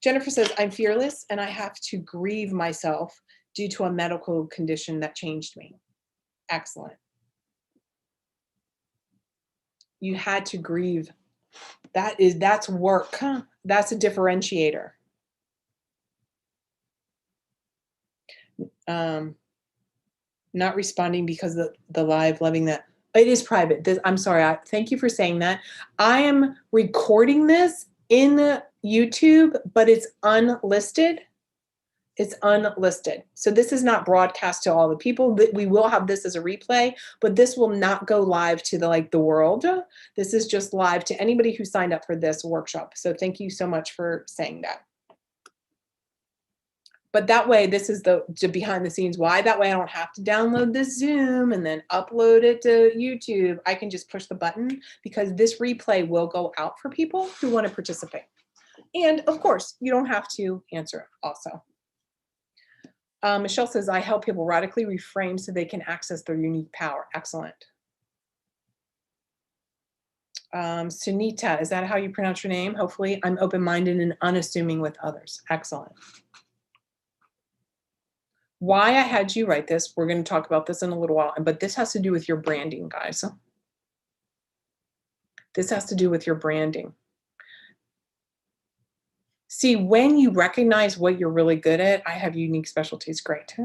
A: Jennifer says, I'm fearless and I have to grieve myself due to a medical condition that changed me. Excellent. You had to grieve. That's work. Huh? That's a differentiator. Not responding because of the live, loving that. It is private. I'm sorry. Thank you for saying that. I am recording this in YouTube, but it's unlisted. It's unlisted. So this is not broadcast to all the people. We will have this as a replay, but this will not go live to the world. This is just live to anybody who signed up for this workshop. So thank you so much for saying that. But that way, this is the behind the scenes why. That way I don't have to download this Zoom and then upload it to YouTube. I can just push the button because this replay will go out for people who want to participate. And of course, you don't have to answer it also. Michelle says, I help people radically reframe so they can access their unique power. Excellent. Sunita, is that how you pronounce your name? Hopefully, I'm open-minded and unassuming with others. Excellent. Why I had you write this, we're going to talk about this in a little while, but this has to do with your branding, guys. This has to do with your branding. See, when you recognize what you're really good at, I have unique specialties, great.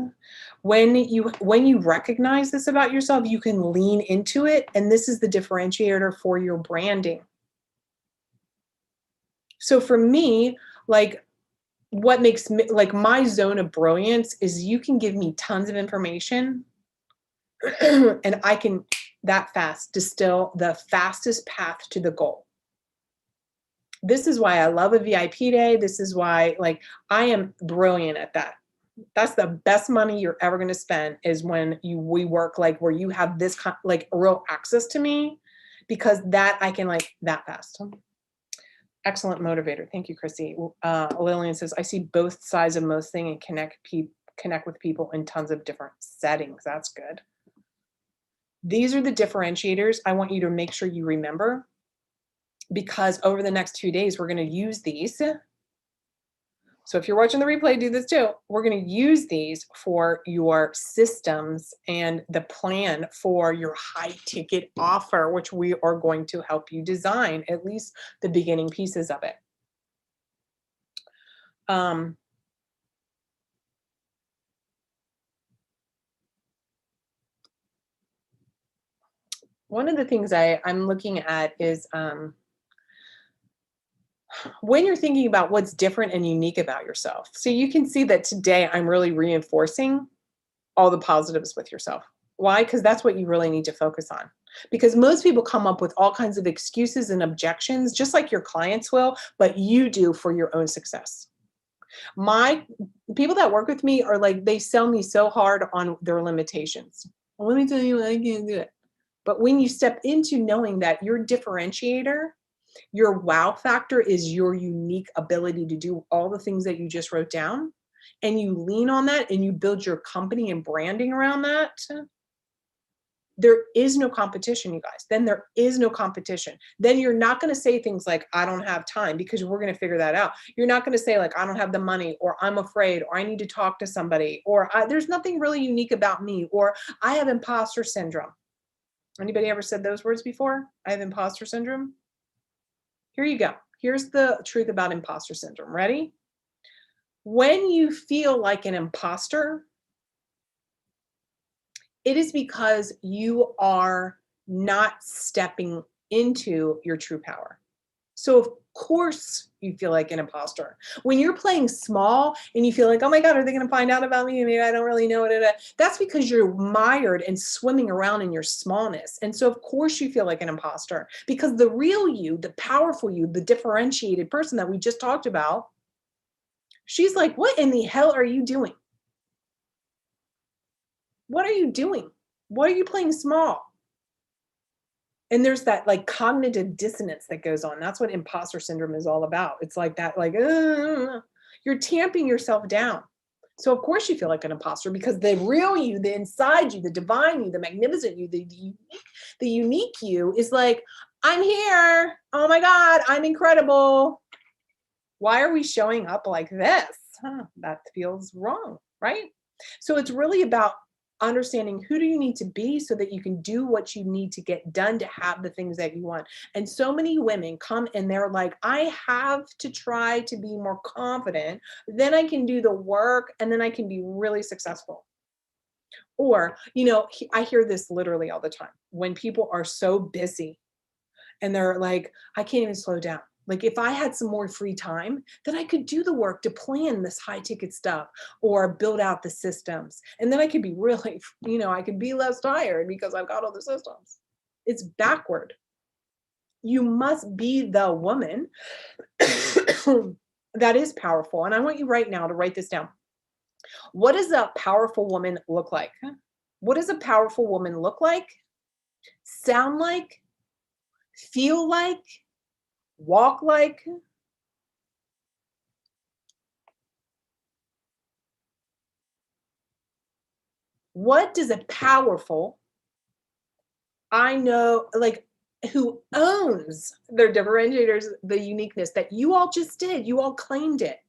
A: When you recognize this about yourself, you can lean into it, and this is the differentiator for your branding. So for me, what makes me, my zone of brilliance is you can give me tons of information and I can that fast distill the fastest path to the goal. This is why I love a VIP day. This is why I am brilliant at that. That's the best money you're ever going to spend is when we work where you have this real access to me. because that I can like that fast. Excellent motivator. Thank you, Chrissy. Lillian says, I see both sides of most thing and connect with people in tons of different settings. That's good. These are the differentiators I want you to make sure you remember, because over the next 2 days, we're going to use these. So if you're watching the replay, do this too. We're going to use these for your systems and the plan for your high ticket offer, which we are going to help you design, at least the beginning pieces of it. One of the things I'm looking at is when you're thinking about what's different and unique about yourself. So you can see that today I'm really reinforcing all the positives with yourself. Why? Because that's what you really need to focus on. Because most people come up with all kinds of excuses and objections, just like your clients will, but you do for your own success. My people that work with me are like, they sell me so hard on their limitations. Well, let me tell you, I can't do it. But when you step into knowing that your differentiator, your wow factor is your unique ability to do all the things that you just wrote down, and you lean on that and you build your company and branding around that, there is no competition, you guys. Then there is no competition. Then you're not going to say things like, I don't have time, because we're going to figure that out. You're not going to say like, I don't have the money, or I'm afraid, or I need to talk to somebody, or there's nothing really unique about me, or I have imposter syndrome. Anybody ever said those words before? I have imposter syndrome. Here you go. Here's the truth about imposter syndrome. Ready? When you feel like an imposter, it is because you are not stepping into your true power. So of course you feel like an imposter. When you're playing small and you feel like, oh my God, are they going to find out about me? Maybe I don't really know it. That's because you're mired and swimming around in your smallness. And so of course you feel like an imposter, because the real you, the powerful you, the differentiated person that we just talked about, she's like, what in the hell are you doing? What are you doing? Why are you playing small? And there's that like cognitive dissonance that goes on. That's what imposter syndrome is all about. It's like that, like, you're tamping yourself down. So of course you feel like an imposter, because the real you, the inside you, the divine you, the magnificent you, the unique you is like, I'm here. Oh my God, I'm incredible. Why are we showing up like this? That feels wrong, right? So it's really about understanding who do you need to be so that you can do what you need to get done to have the things that you want. And so many women come and they're like, I have to try to be more confident, then I can do the work, and then I can be really successful. Or, I hear this literally all the time when people are so busy and they're like, I can't even slow down. Like if I had some more free time, then I could do the work to plan this high ticket stuff or build out the systems. And then I could be really, I could be less tired because I've got all the systems. It's backward. You must be the woman that is powerful. And I want you right now to write this down. What does a powerful woman look like? What does a powerful woman look like? Sound like? Feel like? Walk like? What does a powerful, I know, like, who owns their differentiators, the uniqueness that you all just did, you all claimed it.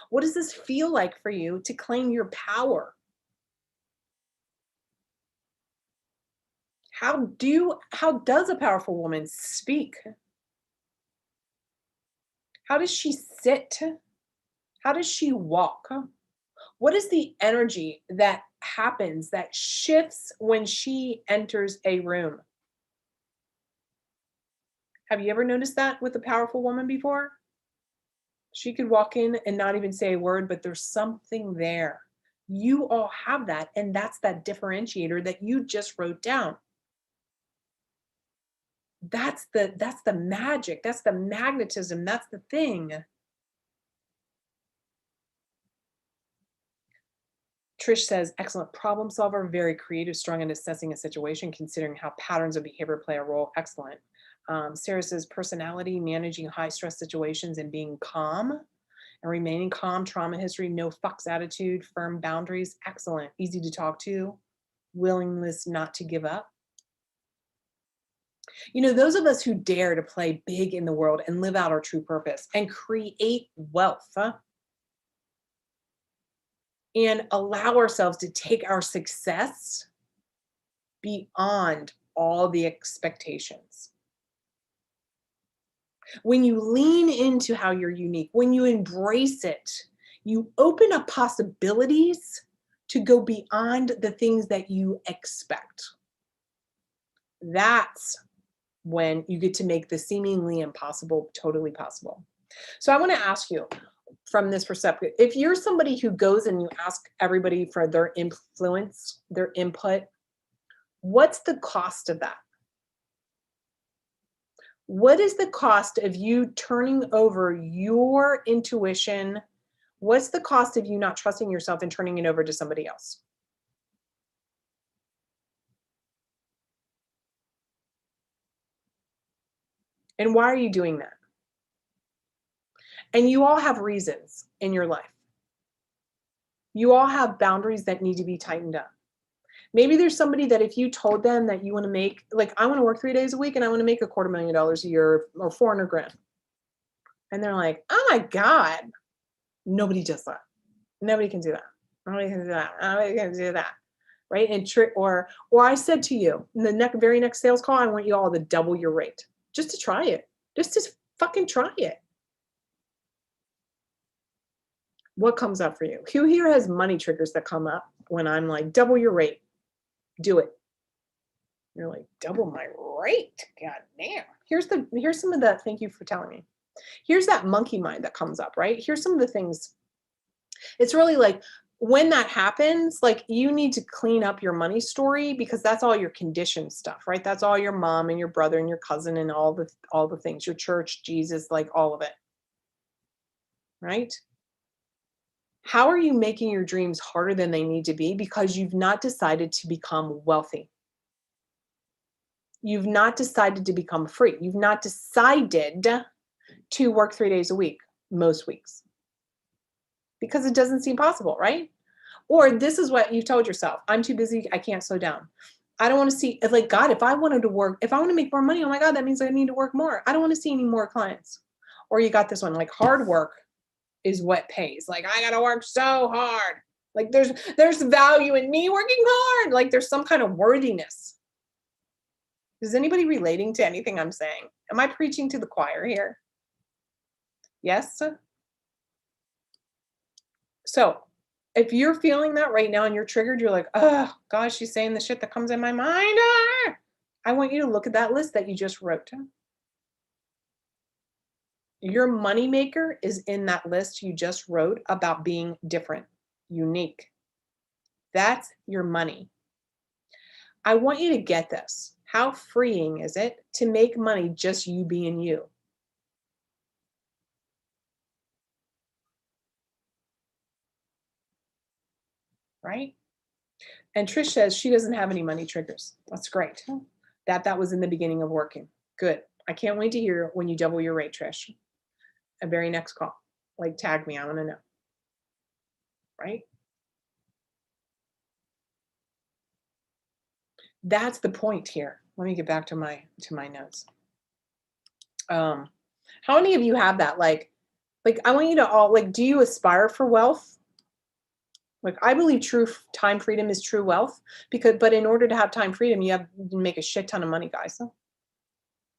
A: What does this feel like for you to claim your power? How does a powerful woman speak? How does she sit? How does she walk? What is the energy that happens, that shifts when she enters a room? Have you ever noticed that with a powerful woman before? She could walk in and not even say a word, but there's something there. You all have that, and that's that differentiator that you just wrote down. That's the magic, that's the magnetism, that's the thing. Trish says, excellent problem solver, very creative, strong in assessing a situation, considering how patterns of behavior play a role. Excellent. Sarah says personality, managing high stress situations and being calm and remaining calm, trauma history, no fucks attitude, firm boundaries, excellent, easy to talk to, willingness not to give up. You know, those of us who dare to play big in the world and live out our true purpose and create wealth, and allow ourselves to take our success beyond all the expectations. When you lean into how you're unique, when you embrace it, you open up possibilities to go beyond the things that you expect. That's when you get to make the seemingly impossible totally possible. So I want to ask you from this perspective, if you're somebody who goes and you ask everybody for their influence, their input, what's the cost of that? What is the cost of you turning over your intuition? What's the cost of you not trusting yourself and turning it over to somebody else? And why are you doing that? And you all have reasons in your life. You all have boundaries that need to be tightened up. Maybe there's somebody that if you told them that you want to make, like, I want to work 3 days a week and I want to make $250,000 a year or 400 grand. And they're like, oh my God, nobody does that. Nobody can do that. Nobody can do that. Nobody can do that. Right. And or I said to you in the very next sales call, I want you all to double your rate just to try it. Just to fucking try it. What comes up for you? Who here has money triggers that come up when I'm like, double your rate? Do it. You're like, double my rate? God damn. Here's some of the, thank you for telling me. Here's that monkey mind that comes up, right? Here's some of the things. It's really like when that happens, like you need to clean up your money story because that's all your conditioned stuff, right? That's all your mom and your brother and your cousin and all the things, your church, Jesus, like all of it. Right? How are you making your dreams harder than they need to be? Because you've not decided to become wealthy. You've not decided to become free. You've not decided to work 3 days a week, most weeks, because it doesn't seem possible, right? Or this is what you've told yourself. I'm too busy. I can't slow down. I don't want to see, like, God, if I wanted to work, if I want to make more money, oh my God, that means I need to work more. I don't want to see any more clients. Or you got this one, like hard work is what pays. Like, I got to work so hard. Like there's value in me working hard. Like there's some kind of worthiness. Is anybody relating to anything I'm saying? Am I preaching to the choir here? Yes? So if you're feeling that right now and you're triggered, you're like, oh gosh, she's saying the shit that comes in my mind. Ah! I want you to look at that list that you just wrote. Your moneymaker is in that list you just wrote about being different, unique. That's your money. I want you to get this. How freeing is it to make money just you being you? Right? And Trish says she doesn't have any money triggers. That's great. That was in the beginning of working. Good. I can't wait to hear when you double your rate, Trish. A very next call. Like tag me. I want to know. Right? That's the point here. Let me get back to my notes. How many of you have that? Like I want you to all, like, do you aspire for wealth? Like, I believe true time freedom is true wealth but in order to have time freedom, you have to make a shit ton of money, guys.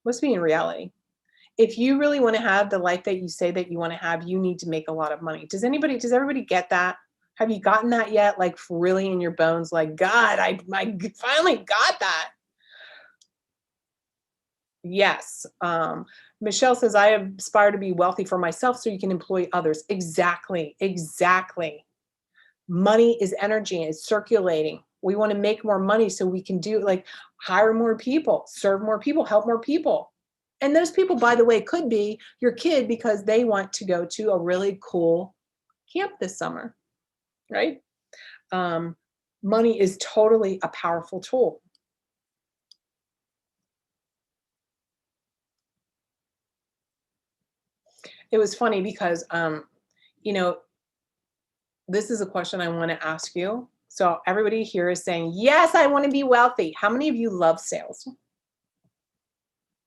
A: Let's be in reality. If you really want to have the life that you say that you want to have, you need to make a lot of money. Does everybody get that? Have you gotten that yet? Like really in your bones, like, God, I finally got that. Yes. Michelle says, I aspire to be wealthy for myself so you can employ others. Exactly. Money is energy. It's circulating. We want to make more money so we can do, like, hire more people, serve more people, help more people. And those people, by the way, could be your kid because they want to go to a really cool camp this summer, right? Money is totally a powerful tool. It was funny because, you know, this is a question I want to ask you. So everybody here is saying, yes, I want to be wealthy. How many of you love sales?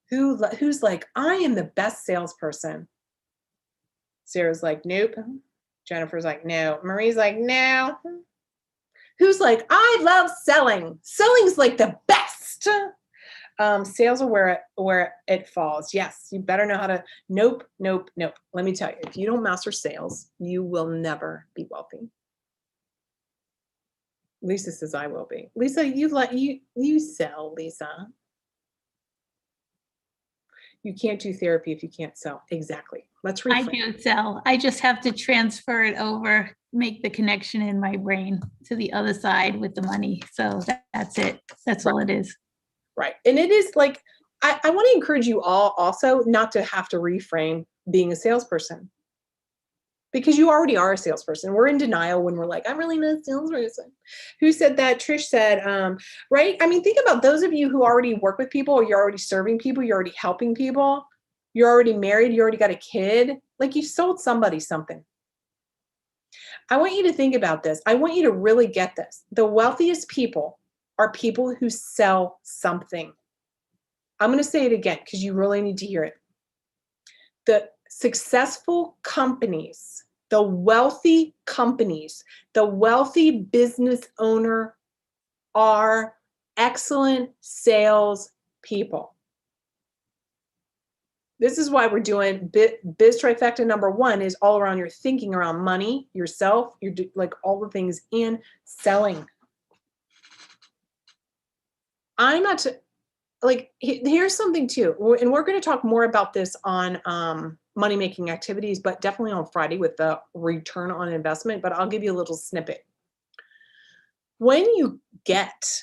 A: Who's like, I am the best salesperson? Sarah's like, nope. Jennifer's like, no. Marie's like, no. Who's like, I love selling. Selling's like the best. Sales are where it falls. Yes, you better know how to. Nope, nope, nope. Let me tell you, if you don't master sales, you will never be wealthy. Lisa says I will be. Lisa, you sell, Lisa. You can't do therapy if you can't sell. Exactly. Let's
B: I
A: reframe.
B: do sell. I just have to transfer it over, make the connection in my brain to the other side with the money. So that's it. That's all it is.
A: Right. And it is like, I want to encourage you all also not to have to reframe being a salesperson, because you already are a salesperson. We're in denial when we're like, I'm really not a salesperson. Who said that? Trish said, right? I mean, think about those of you who already work with people, or you're already serving people, you're already helping people, you're already married, you already got a kid, like you sold somebody something. I want you to think about this. I want you to really get this. The wealthiest people are people who sell something. I'm going to say it again because you really need to hear it. The successful companies, the wealthy companies, the wealthy business owner are excellent sales people. This is why we're doing Biz Trifecta number 1 is all around your thinking around money, yourself, like all the things, and selling. I'm not like, here's something too, and we're going to talk more about this on money-making activities, but definitely on Friday with the return on investment, but I'll give you a little snippet. When you get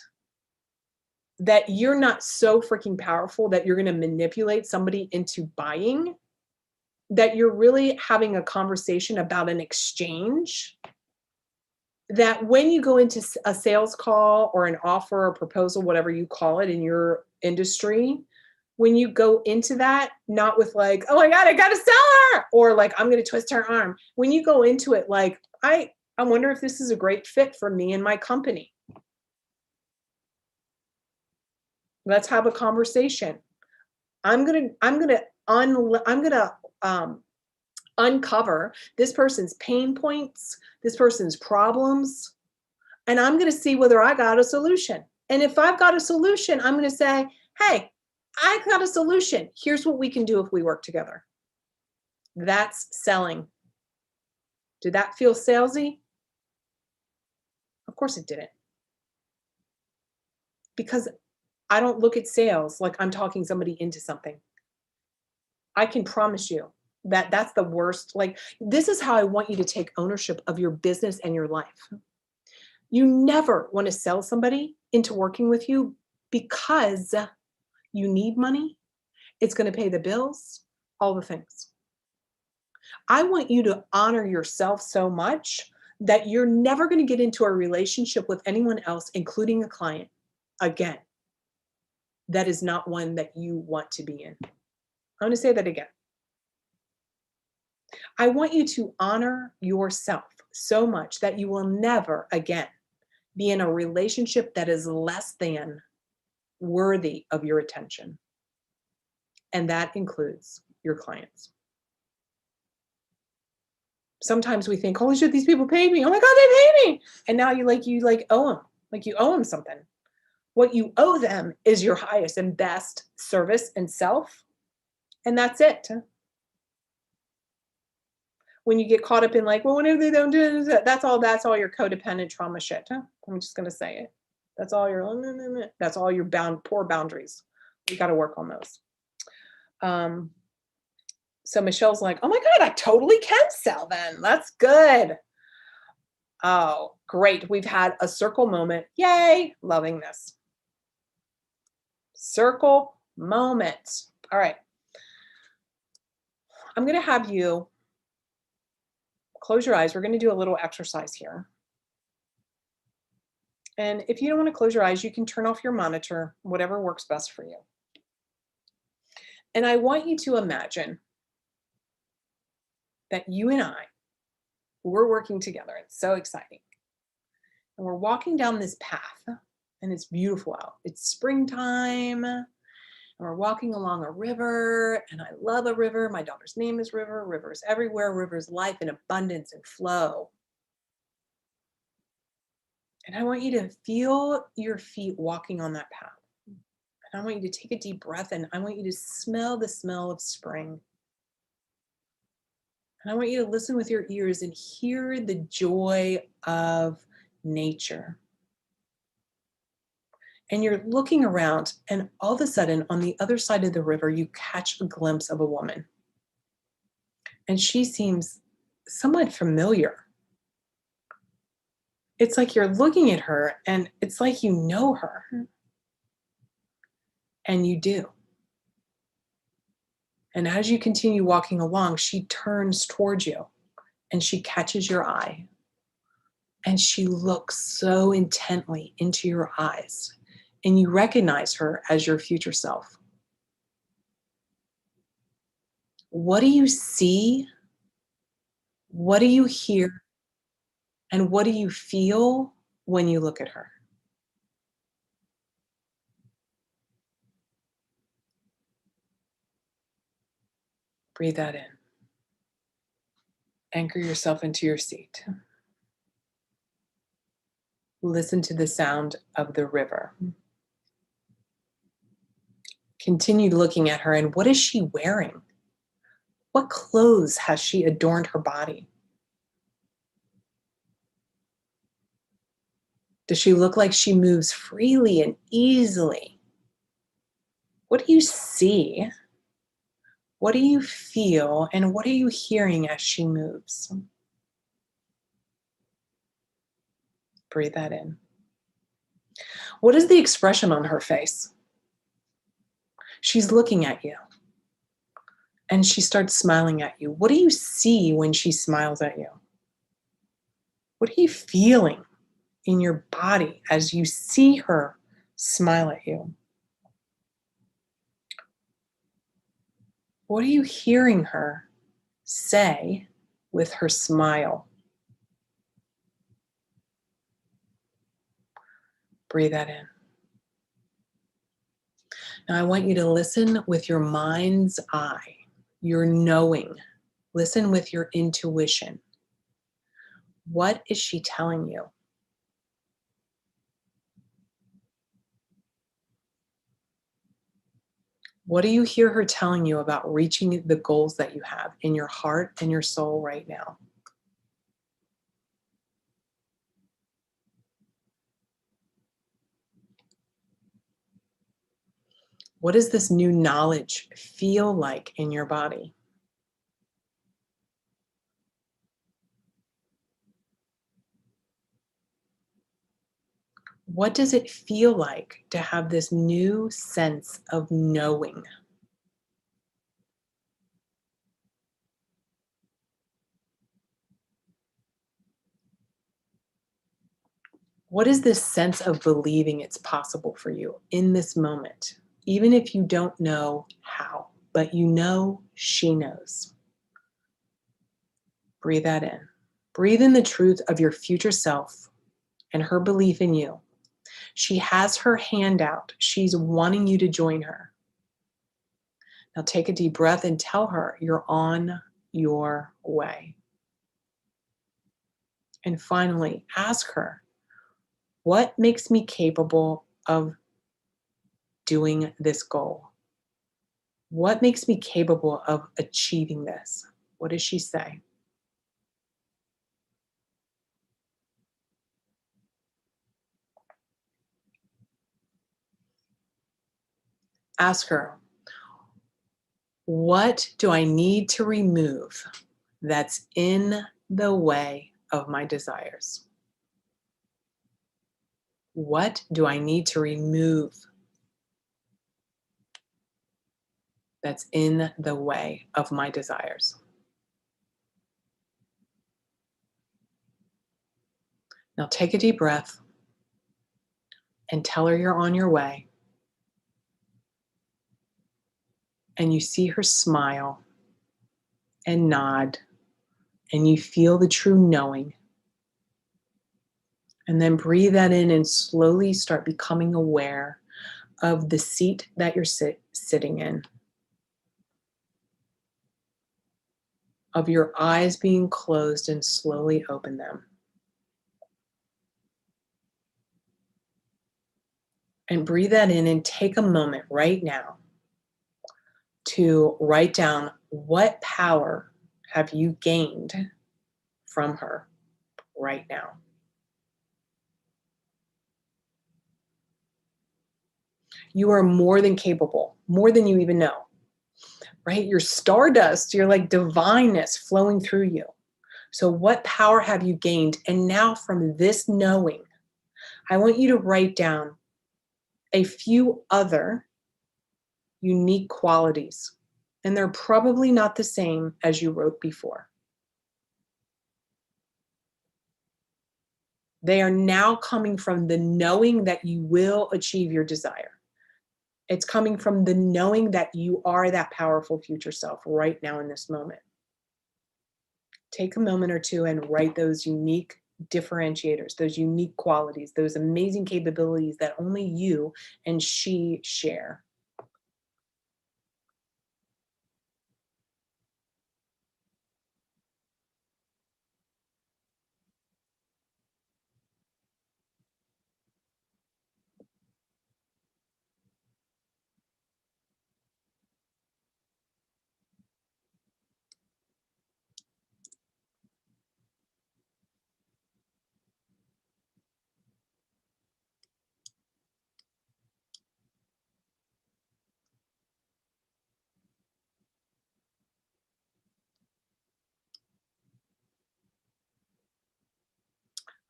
A: that you're not so freaking powerful that you're going to manipulate somebody into buying, that you're really having a conversation about an exchange, that when you go into a sales call or an offer or proposal, whatever you call it in your industry, when you go into that, not with like, oh my God, I got to sell her, or like, I'm going to twist her arm. When you go into it, like, I wonder if this is a great fit for me and my company. Let's have a conversation. I'm going to uncover this person's pain points, this person's problems, and I'm going to see whether I got a solution. And if I've got a solution, I'm going to say, hey, I got a solution. Here's what we can do if we work together. That's selling. Did that feel salesy? Of course it didn't. Because I don't look at sales like I'm talking somebody into something. I can promise you that that's the worst. Like, this is how I want you to take ownership of your business and your life. You never want to sell somebody into working with you because you need money. It's going to pay the bills, all the things. I want you to honor yourself so much that you're never going to get into a relationship with anyone else, including a client, again. That is not one that you want to be in. I'm going to say that again. I want you to honor yourself so much that you will never again be in a relationship that is less than worthy of your attention. And that includes your clients. Sometimes we think, holy shit, these people paid me. Oh my God, they paid me. And now you owe them, like you owe them something. What you owe them is your highest and best service and self. And that's it. When you get caught up in like, well, whenever they don't do it, that's all your codependent trauma shit. I'm just going to say it. That's all your poor boundaries. We got to work on those. So Michelle's like, oh my God, I totally can sell then. That's good. Oh, great. We've had a circle moment. Yay. Loving this. Circle moment. All right. I'm going to have you close your eyes. We're going to do a little exercise here. And if you don't want to close your eyes, you can turn off your monitor, whatever works best for you. And I want you to imagine that you and I, we're working together. It's so exciting. And we're walking down this path, and it's beautiful out. It's springtime. And we're walking along a river, and I love a river. My daughter's name is River. River's everywhere. River's life and abundance and flow. And I want you to feel your feet walking on that path. And I want you to take a deep breath, and I want you to smell the smell of spring. And I want you to listen with your ears and hear the joy of nature. And you're looking around, and all of a sudden, on the other side of the river, you catch a glimpse of a woman. And she seems somewhat familiar. It's like you're looking at her, and it's like you know her. And you do. And as you continue walking along, she turns towards you, and she catches your eye. And she looks so intently into your eyes. And you recognize her as your future self. What do you see? What do you hear? And what do you feel when you look at her? Breathe that in. Anchor yourself into your seat. Listen to the sound of the river. Continue looking at her, and what is she wearing? What clothes has she adorned her body? Does she look like she moves freely and easily? What do you see? What do you feel? And what are you hearing as she moves? Breathe that in. What is the expression on her face? She's looking at you, and she starts smiling at you. What do you see when she smiles at you? What are you feeling in your body as you see her smile at you? What are you hearing her say with her smile? Breathe that in. Now I want you to listen with your mind's eye, your knowing. Listen with your intuition. What is she telling you? What do you hear her telling you about reaching the goals that you have in your heart and your soul right now? What does this new knowledge feel like in your body? What does it feel like to have this new sense of knowing? What is this sense of believing it's possible for you in this moment, even if you don't know how, but you know she knows? Breathe that in. Breathe in the truth of your future self and her belief in you. She has her hand out. She's wanting you to join her. Now take a deep breath and tell her you're on your way. And finally, ask her, what makes me capable of doing this goal? What makes me capable of achieving this? What does she say? Ask her, what do I need to remove that's in the way of my desires? What do I need to remove that's in the way of my desires? Now take a deep breath and tell her you're on your way. And you see her smile and nod and you feel the true knowing. And then breathe that in and slowly start becoming aware of the seat that you're sitting in, of your eyes being closed, and slowly open them. And breathe that in and take a moment right now to write down, what power have you gained from her right now? You are more than capable, more than you even know, right? You're stardust, you're like divineness flowing through you. So what power have you gained? And now from this knowing, I want you to write down a few other unique qualities. And they're probably not the same as you wrote before. They are now coming from the knowing that you will achieve your desire. It's coming from the knowing that you are that powerful future self right now in this moment. Take a moment or two and write those unique differentiators, those unique qualities, those amazing capabilities that only you and she share.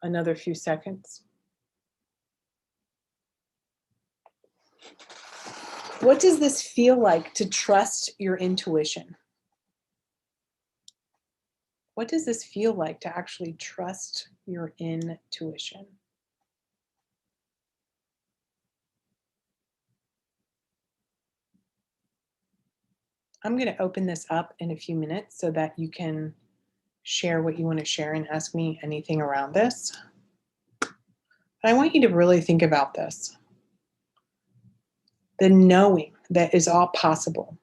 A: Another few seconds. What does this feel like to trust your intuition? What does this feel like to actually trust your intuition? I'm going to open this up in a few minutes so that you can share what you want to share and ask me anything around this. But I want you to really think about this. The knowing that is all possible,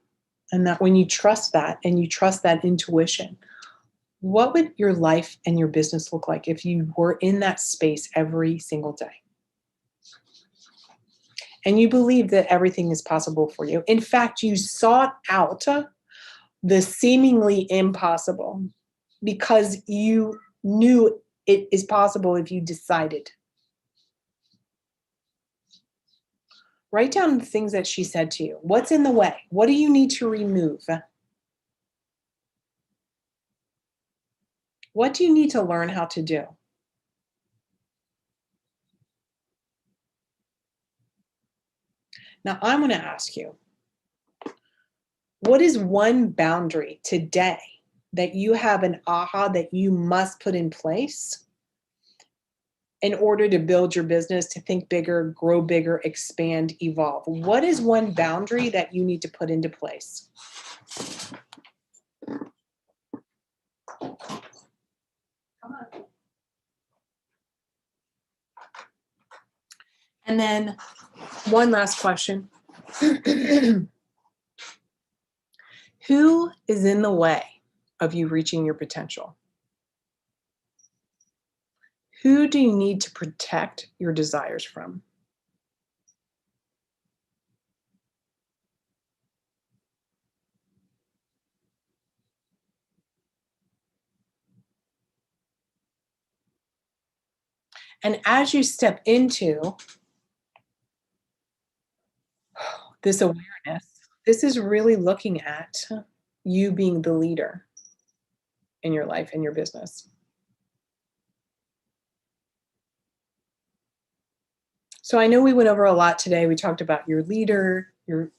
A: and that when you trust that and you trust that intuition, what would your life and your business look like if you were in that space every single day? And you believe that everything is possible for you. In fact, you sought out the seemingly impossible because you knew it is possible if you decided. Write down the things that she said to you. What's in the way? What do you need to remove? What do you need to learn how to do? Now, I'm going to ask you, what is one boundary today that you have an aha that you must put in place in order to build your business, to think bigger, grow bigger, expand, evolve? What is one boundary that you need to put into place? Come on. And then one last question. Who is in the way of you reaching your potential? Who do you need to protect your desires from? And as you step into this awareness, this is really looking at you being the leader in your life and your business. So I know we went over a lot today. We talked about your leader, your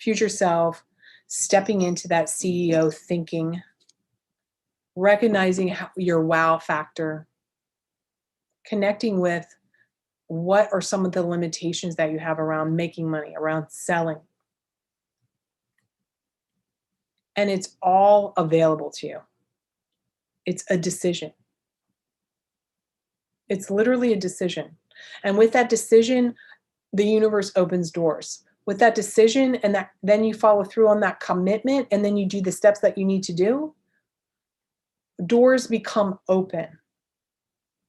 A: future self, stepping into that CEO thinking, recognizing your wow factor, connecting with what are some of the limitations that you have around making money, around selling. And it's all available to you. It's a decision. It's literally a decision. And with that decision, the universe opens doors. With that decision and that then you follow through on that commitment and then you do the steps that you need to do, doors become open.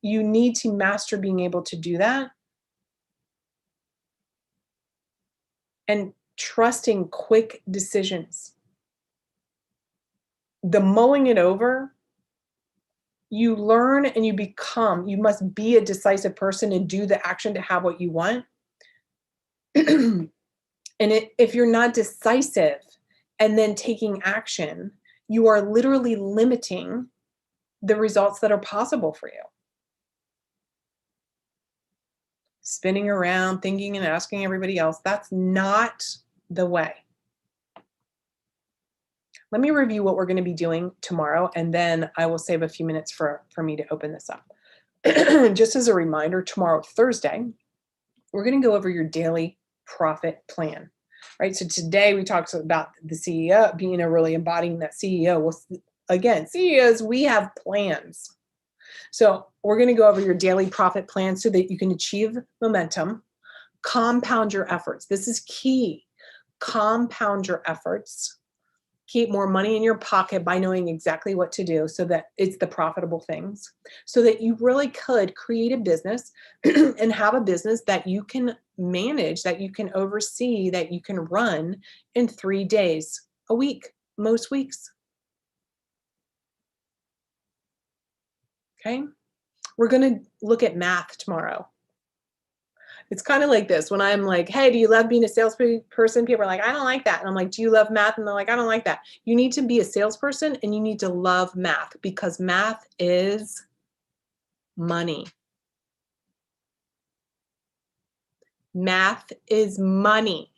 A: You need to master being able to do that and trusting quick decisions. The mulling it over, you learn and you must be a decisive person and do the action to have what you want. And if you're not decisive and then taking action, you are literally limiting the results that are possible for you. Spinning around, thinking and asking everybody else, that's not the way. Let me review what we're going to be doing tomorrow, and then I will save a few minutes for me to open this up. Just as a reminder, tomorrow, Thursday, we're going to go over your daily profit plan, right? So today we talked about the CEO being really embodying that CEO. Well, again, CEOs, we have plans. So we're going to go over your daily profit plan so that you can achieve momentum, compound your efforts. This is key. Compound your efforts. Keep more money in your pocket by knowing exactly what to do so that it's the profitable things, so that you really could create a business and have a business that you can manage, that you can oversee, that you can run in 3 days a week, most weeks. Okay. We're going to look at math tomorrow. It's kind of like this. When I'm like, hey, do you love being a salesperson? People are like, I don't like that. And I'm like, do you love math? And they're like, I don't like that. You need to be a salesperson and you need to love math because math is money. Math is money.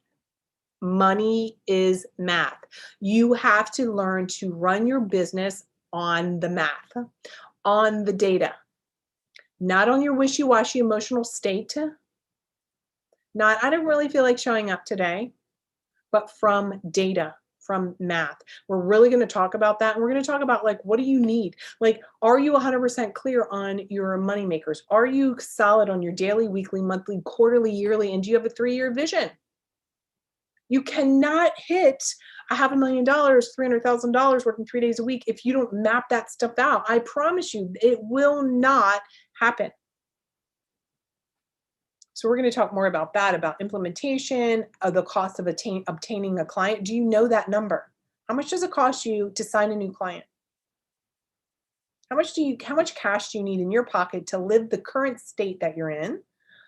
A: Money is math. You have to learn to run your business on the math, on the data, not on your wishy-washy emotional state. Not, I don't really feel like showing up today, but from data, from math. We're really going to talk about that. And we're going to talk about like, what do you need? Like, are you 100% clear on your money makers? Are you solid on your daily, weekly, monthly, quarterly, yearly? And do you have a 3-year vision? You cannot hit $500,000, $300,000 working 3 days a week if you don't map that stuff out. I promise you, it will not happen. So we're going to talk more about that, about implementation, of the cost of obtaining a client. Do you know that number? How much does it cost you to sign a new client? How much cash do you need in your pocket to live the current state that you're in,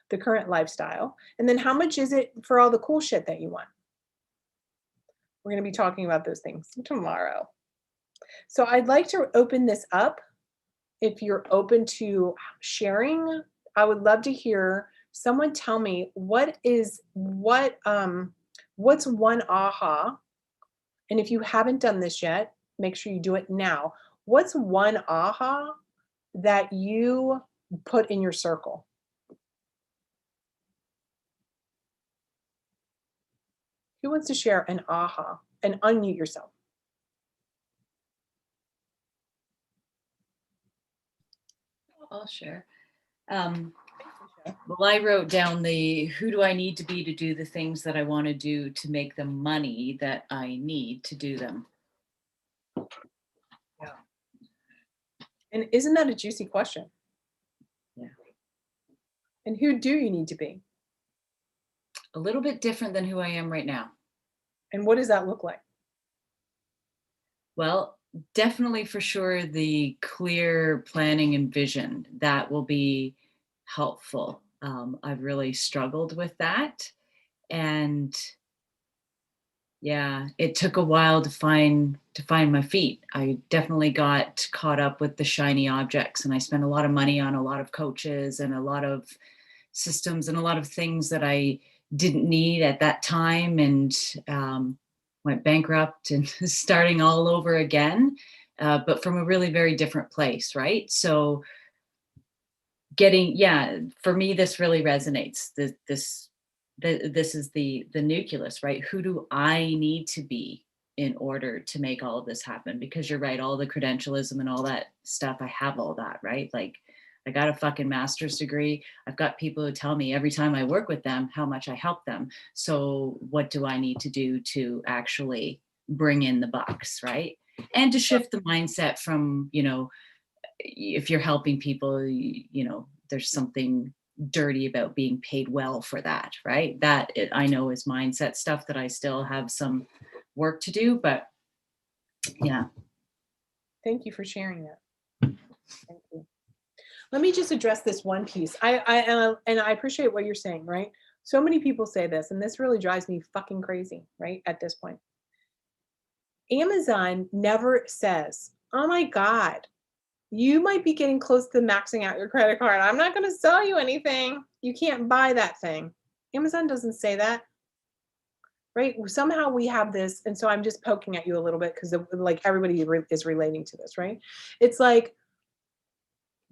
A: the current lifestyle? And then how much is it for all the cool shit that you want? We're going to be talking about those things tomorrow. So I'd like to open this up. If you're open to sharing, I would love to hear someone tell me what's one aha, and if you haven't done this yet, make sure you do it now. What's one aha that you put in your circle? Who wants to share an aha and unmute yourself?
C: I'll share. Well, I wrote down who do I need to be to do the things that I want to do to make the money that I need to do them.
A: Yeah. And isn't that a juicy question?
C: Yeah.
A: And who do you need to be?
C: A little bit different than who I am right now.
A: And what does that look like?
C: Well, definitely for sure the clear planning and vision that will be helpful. I've really struggled with that. And yeah, it took a while to find my feet. I definitely got caught up with the shiny objects, and I spent a lot of money on a lot of coaches and a lot of systems and a lot of things that I didn't need at that time, and went bankrupt and starting all over again, but from a really very different place, right? So for me, this really resonates. This is the nucleus, right? Who do I need to be in order to make all of this happen, because you're right, all the credentialism and all that stuff, I have all that, right? Like, I got a fucking master's degree. I've got people who tell me every time I work with them how much I help them. So what do I need to do to actually bring in the bucks, right? And to shift the mindset from, you know, if you're helping people, you know, there's something dirty about being paid well for that, right? That I know is mindset stuff that I still have some work to do, but yeah.
A: Thank you for sharing that. Thank you. Let me just address this one piece. And I appreciate what you're saying, right? So many people say this, and this really drives me fucking crazy, right? At this point, Amazon never says, "Oh my God, you might be getting close to maxing out your credit card. I'm not going to sell you anything. You can't buy that thing." Amazon doesn't say that, right? Somehow we have this, and so I'm just poking at you a little bit because like everybody is relating to this, right? It's like,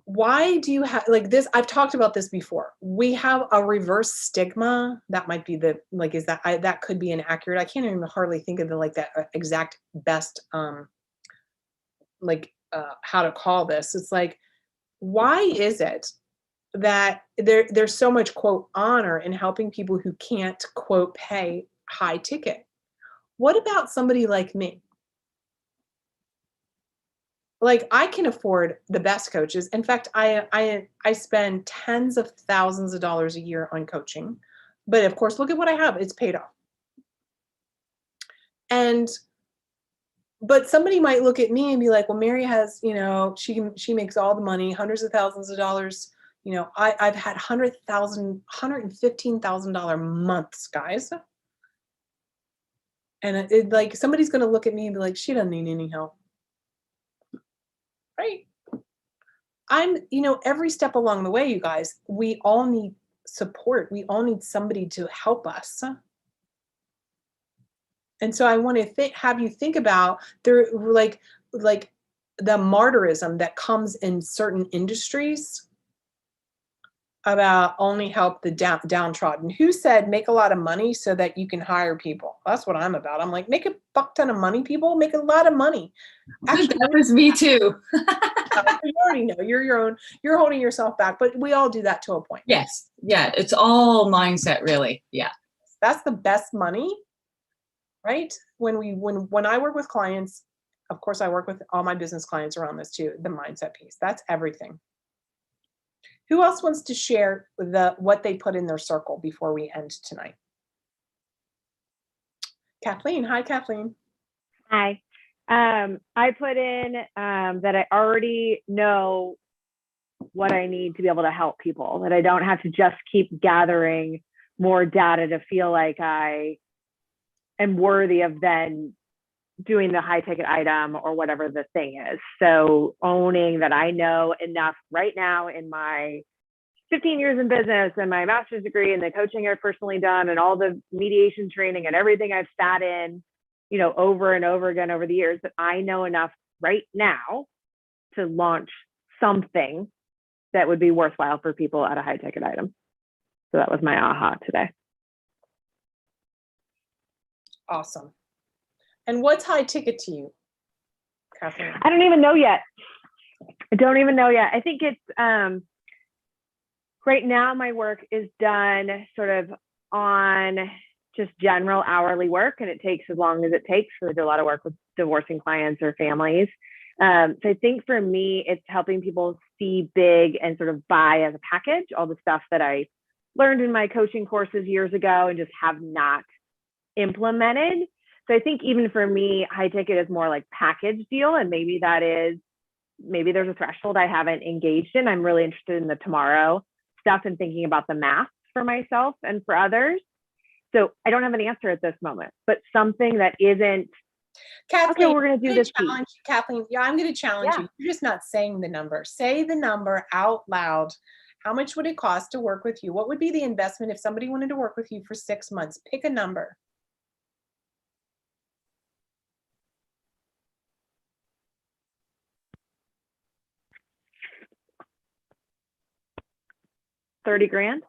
A: why do you have like this? I've talked about this before. We have a reverse stigma. That might be the like, is that that could be inaccurate. I can't even hardly think of the like that exact best how to call this. It's like, why is it that there's so much quote honor in helping people who can't quote pay high ticket? What about somebody like me? Like, I can afford the best coaches. In fact, I spend tens of thousands of dollars a year on coaching. But of course, look at what I have. It's paid off. And but somebody might look at me and be like, well, Mary has, you know, she makes all the money, hundreds of thousands of dollars. You know, I've had $115,000 months, guys. And it like somebody's gonna look at me and be like, she doesn't need any help. Right. You know, every step along the way, you guys, we all need support. We all need somebody to help us. And so I want to have you think about there, like the martyrism that comes in certain industries about only help the downtrodden. Who said make a lot of money so that you can hire people? That's what I'm about. I'm like, make a fuck ton of money, people, make a lot of money.
C: Actually, that was me too.
A: You already know you're holding yourself back, but we all do that to a point.
C: Yes. Yeah. It's all mindset, really. Yeah.
A: That's the best money, right? When I work with clients, of course, I work with all my business clients around this too, the mindset piece. That's everything. Who else wants to share what they put in their circle before we end tonight? Kathleen. Hi, Kathleen.
D: Hi. I put in that I already know what I need to be able to help people, that I don't have to just keep gathering more data to feel like I am worthy of then doing the high ticket item or whatever the thing is. So owning that I know enough right now in my 15 years in business and my master's degree and the coaching I've personally done and all the mediation training and everything I've sat in, you know, over and over again over the years, that I know enough right now to launch something that would be worthwhile for people at a high ticket item. So that was my aha today.
A: Awesome. And what's high ticket to you, Kathleen?
D: I don't even know yet. I think it's right now my work is done sort of on just general hourly work, and it takes as long as it takes. So I do a lot of work with divorcing clients or families. So I think for me, it's helping people see big and sort of buy as a package all the stuff that I learned in my coaching courses years ago and just have not implemented. So I think even for me, high ticket is more like package deal. And maybe there's a threshold I haven't engaged in. I'm really interested in the tomorrow stuff and thinking about the math for myself and for others. So I don't have an answer at this moment, but something that isn't,
A: Kathleen,
D: okay, we're going to do this.
A: Kathleen, yeah, I'm going to challenge you. You're just not saying the number. Say the number out loud. How much would it cost to work with you? What would be the investment if somebody wanted to work with you for 6 months? Pick a number.
D: $30,000.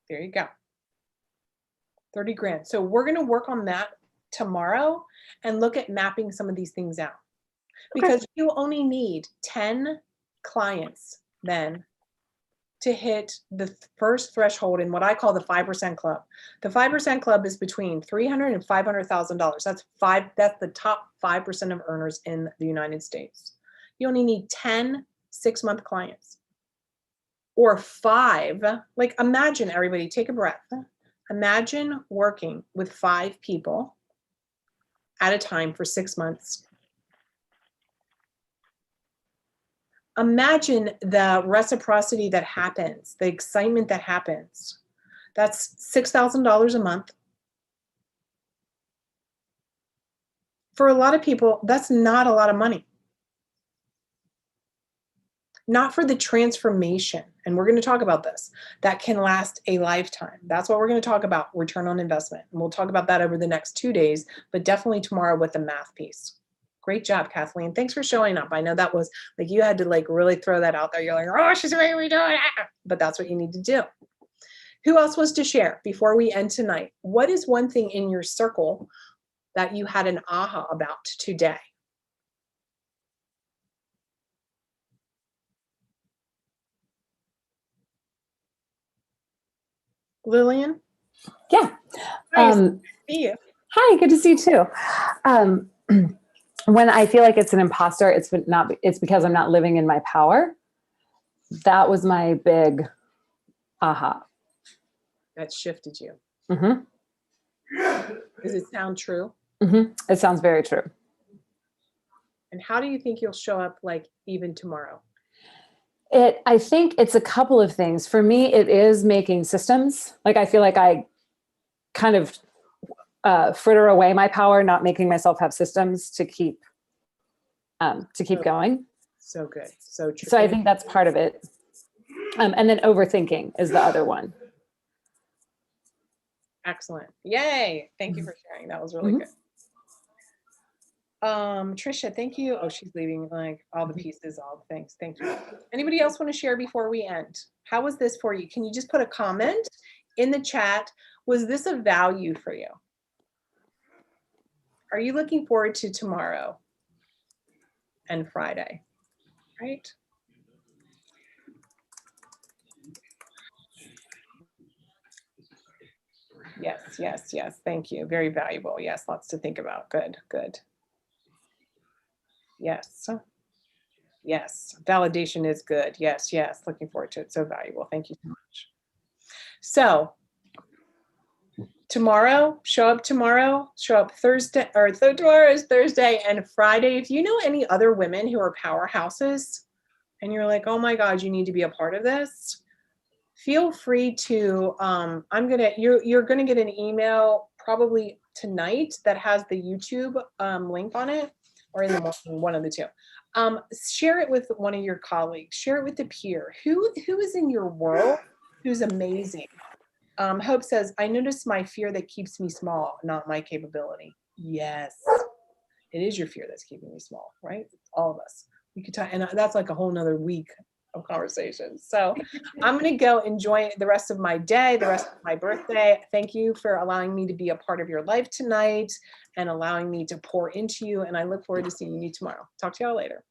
A: There you go. 30 grand. So we're going to work on that tomorrow and look at mapping some of these things out.
D: Okay.
A: Because you only need 10 clients then to hit the first threshold in what I call the 5% club. The 5% club is between $300,000 and $500,000. That's the top 5% of earners in the United States. You only need 10 6-month clients or 5. Like, imagine, everybody, take a breath. Imagine working with 5 people at a time for 6 months. Imagine the reciprocity that happens, the excitement that happens. That's $6,000 a month. For a lot of people, that's not a lot of money. Not for the transformation, and we're going to talk about this, that can last a lifetime. That's what we're going to talk about, return on investment. And we'll talk about that over the next 2 days, but definitely tomorrow with the math piece. Great job, Kathleen. Thanks for showing up. I know that was like, you had to like really throw that out there. You're like, oh, she's making me do it. But that's what you need to do. Who else wants to share before we end tonight? What is one thing in your circle that you had an aha about today? Lillian?
E: Yeah.
A: Nice to see you.
E: Hi, good to see you too. When I feel like it's an imposter, it's because I'm not living in my power. That was my big aha.
A: That shifted you.
E: Mm-hmm.
A: Does it sound true?
E: Mm-hmm. It sounds very true.
A: And how do you think you'll show up like even tomorrow?
E: I think it's a couple of things. For me, it is making systems. Like, I feel like I kind of fritter away my power, not making myself have systems to keep going.
A: So good. So true.
E: So I think that's part of it. And then overthinking is the other one.
A: Excellent. Yay. Thank you for sharing. That was really good. Trisha, thank you. Oh, she's leaving like all the pieces, all the things. Thank you. Anybody else want to share before we end? How was this for you? Can you just put a comment in the chat? Was this a value for you? Are you looking forward to tomorrow and Friday? Right? Yes, yes, yes. Thank you. Very valuable. Yes, lots to think about. Good, good. Yes. Yes. Validation is good. Yes, yes. Looking forward to it. So valuable. Thank you so much. So tomorrow, show up Thursday, or tomorrow is Thursday and Friday. If you know any other women who are powerhouses and you're like, oh my God, you need to be a part of this, feel free to, you're gonna get an email probably tonight that has the YouTube link on it, or in the morning, one of the two. Share it with one of your colleagues, share it with a peer. Who is in your world who's amazing? Hope says, I notice my fear that keeps me small, not my capability. Yes, it is your fear that's keeping you small, right? All of us. We could talk, and that's like a whole nother week of conversation. So I'm going to go enjoy the rest of my day, the rest of my birthday. Thank you for allowing me to be a part of your life tonight and allowing me to pour into you. And I look forward to seeing you tomorrow. Talk to y'all later.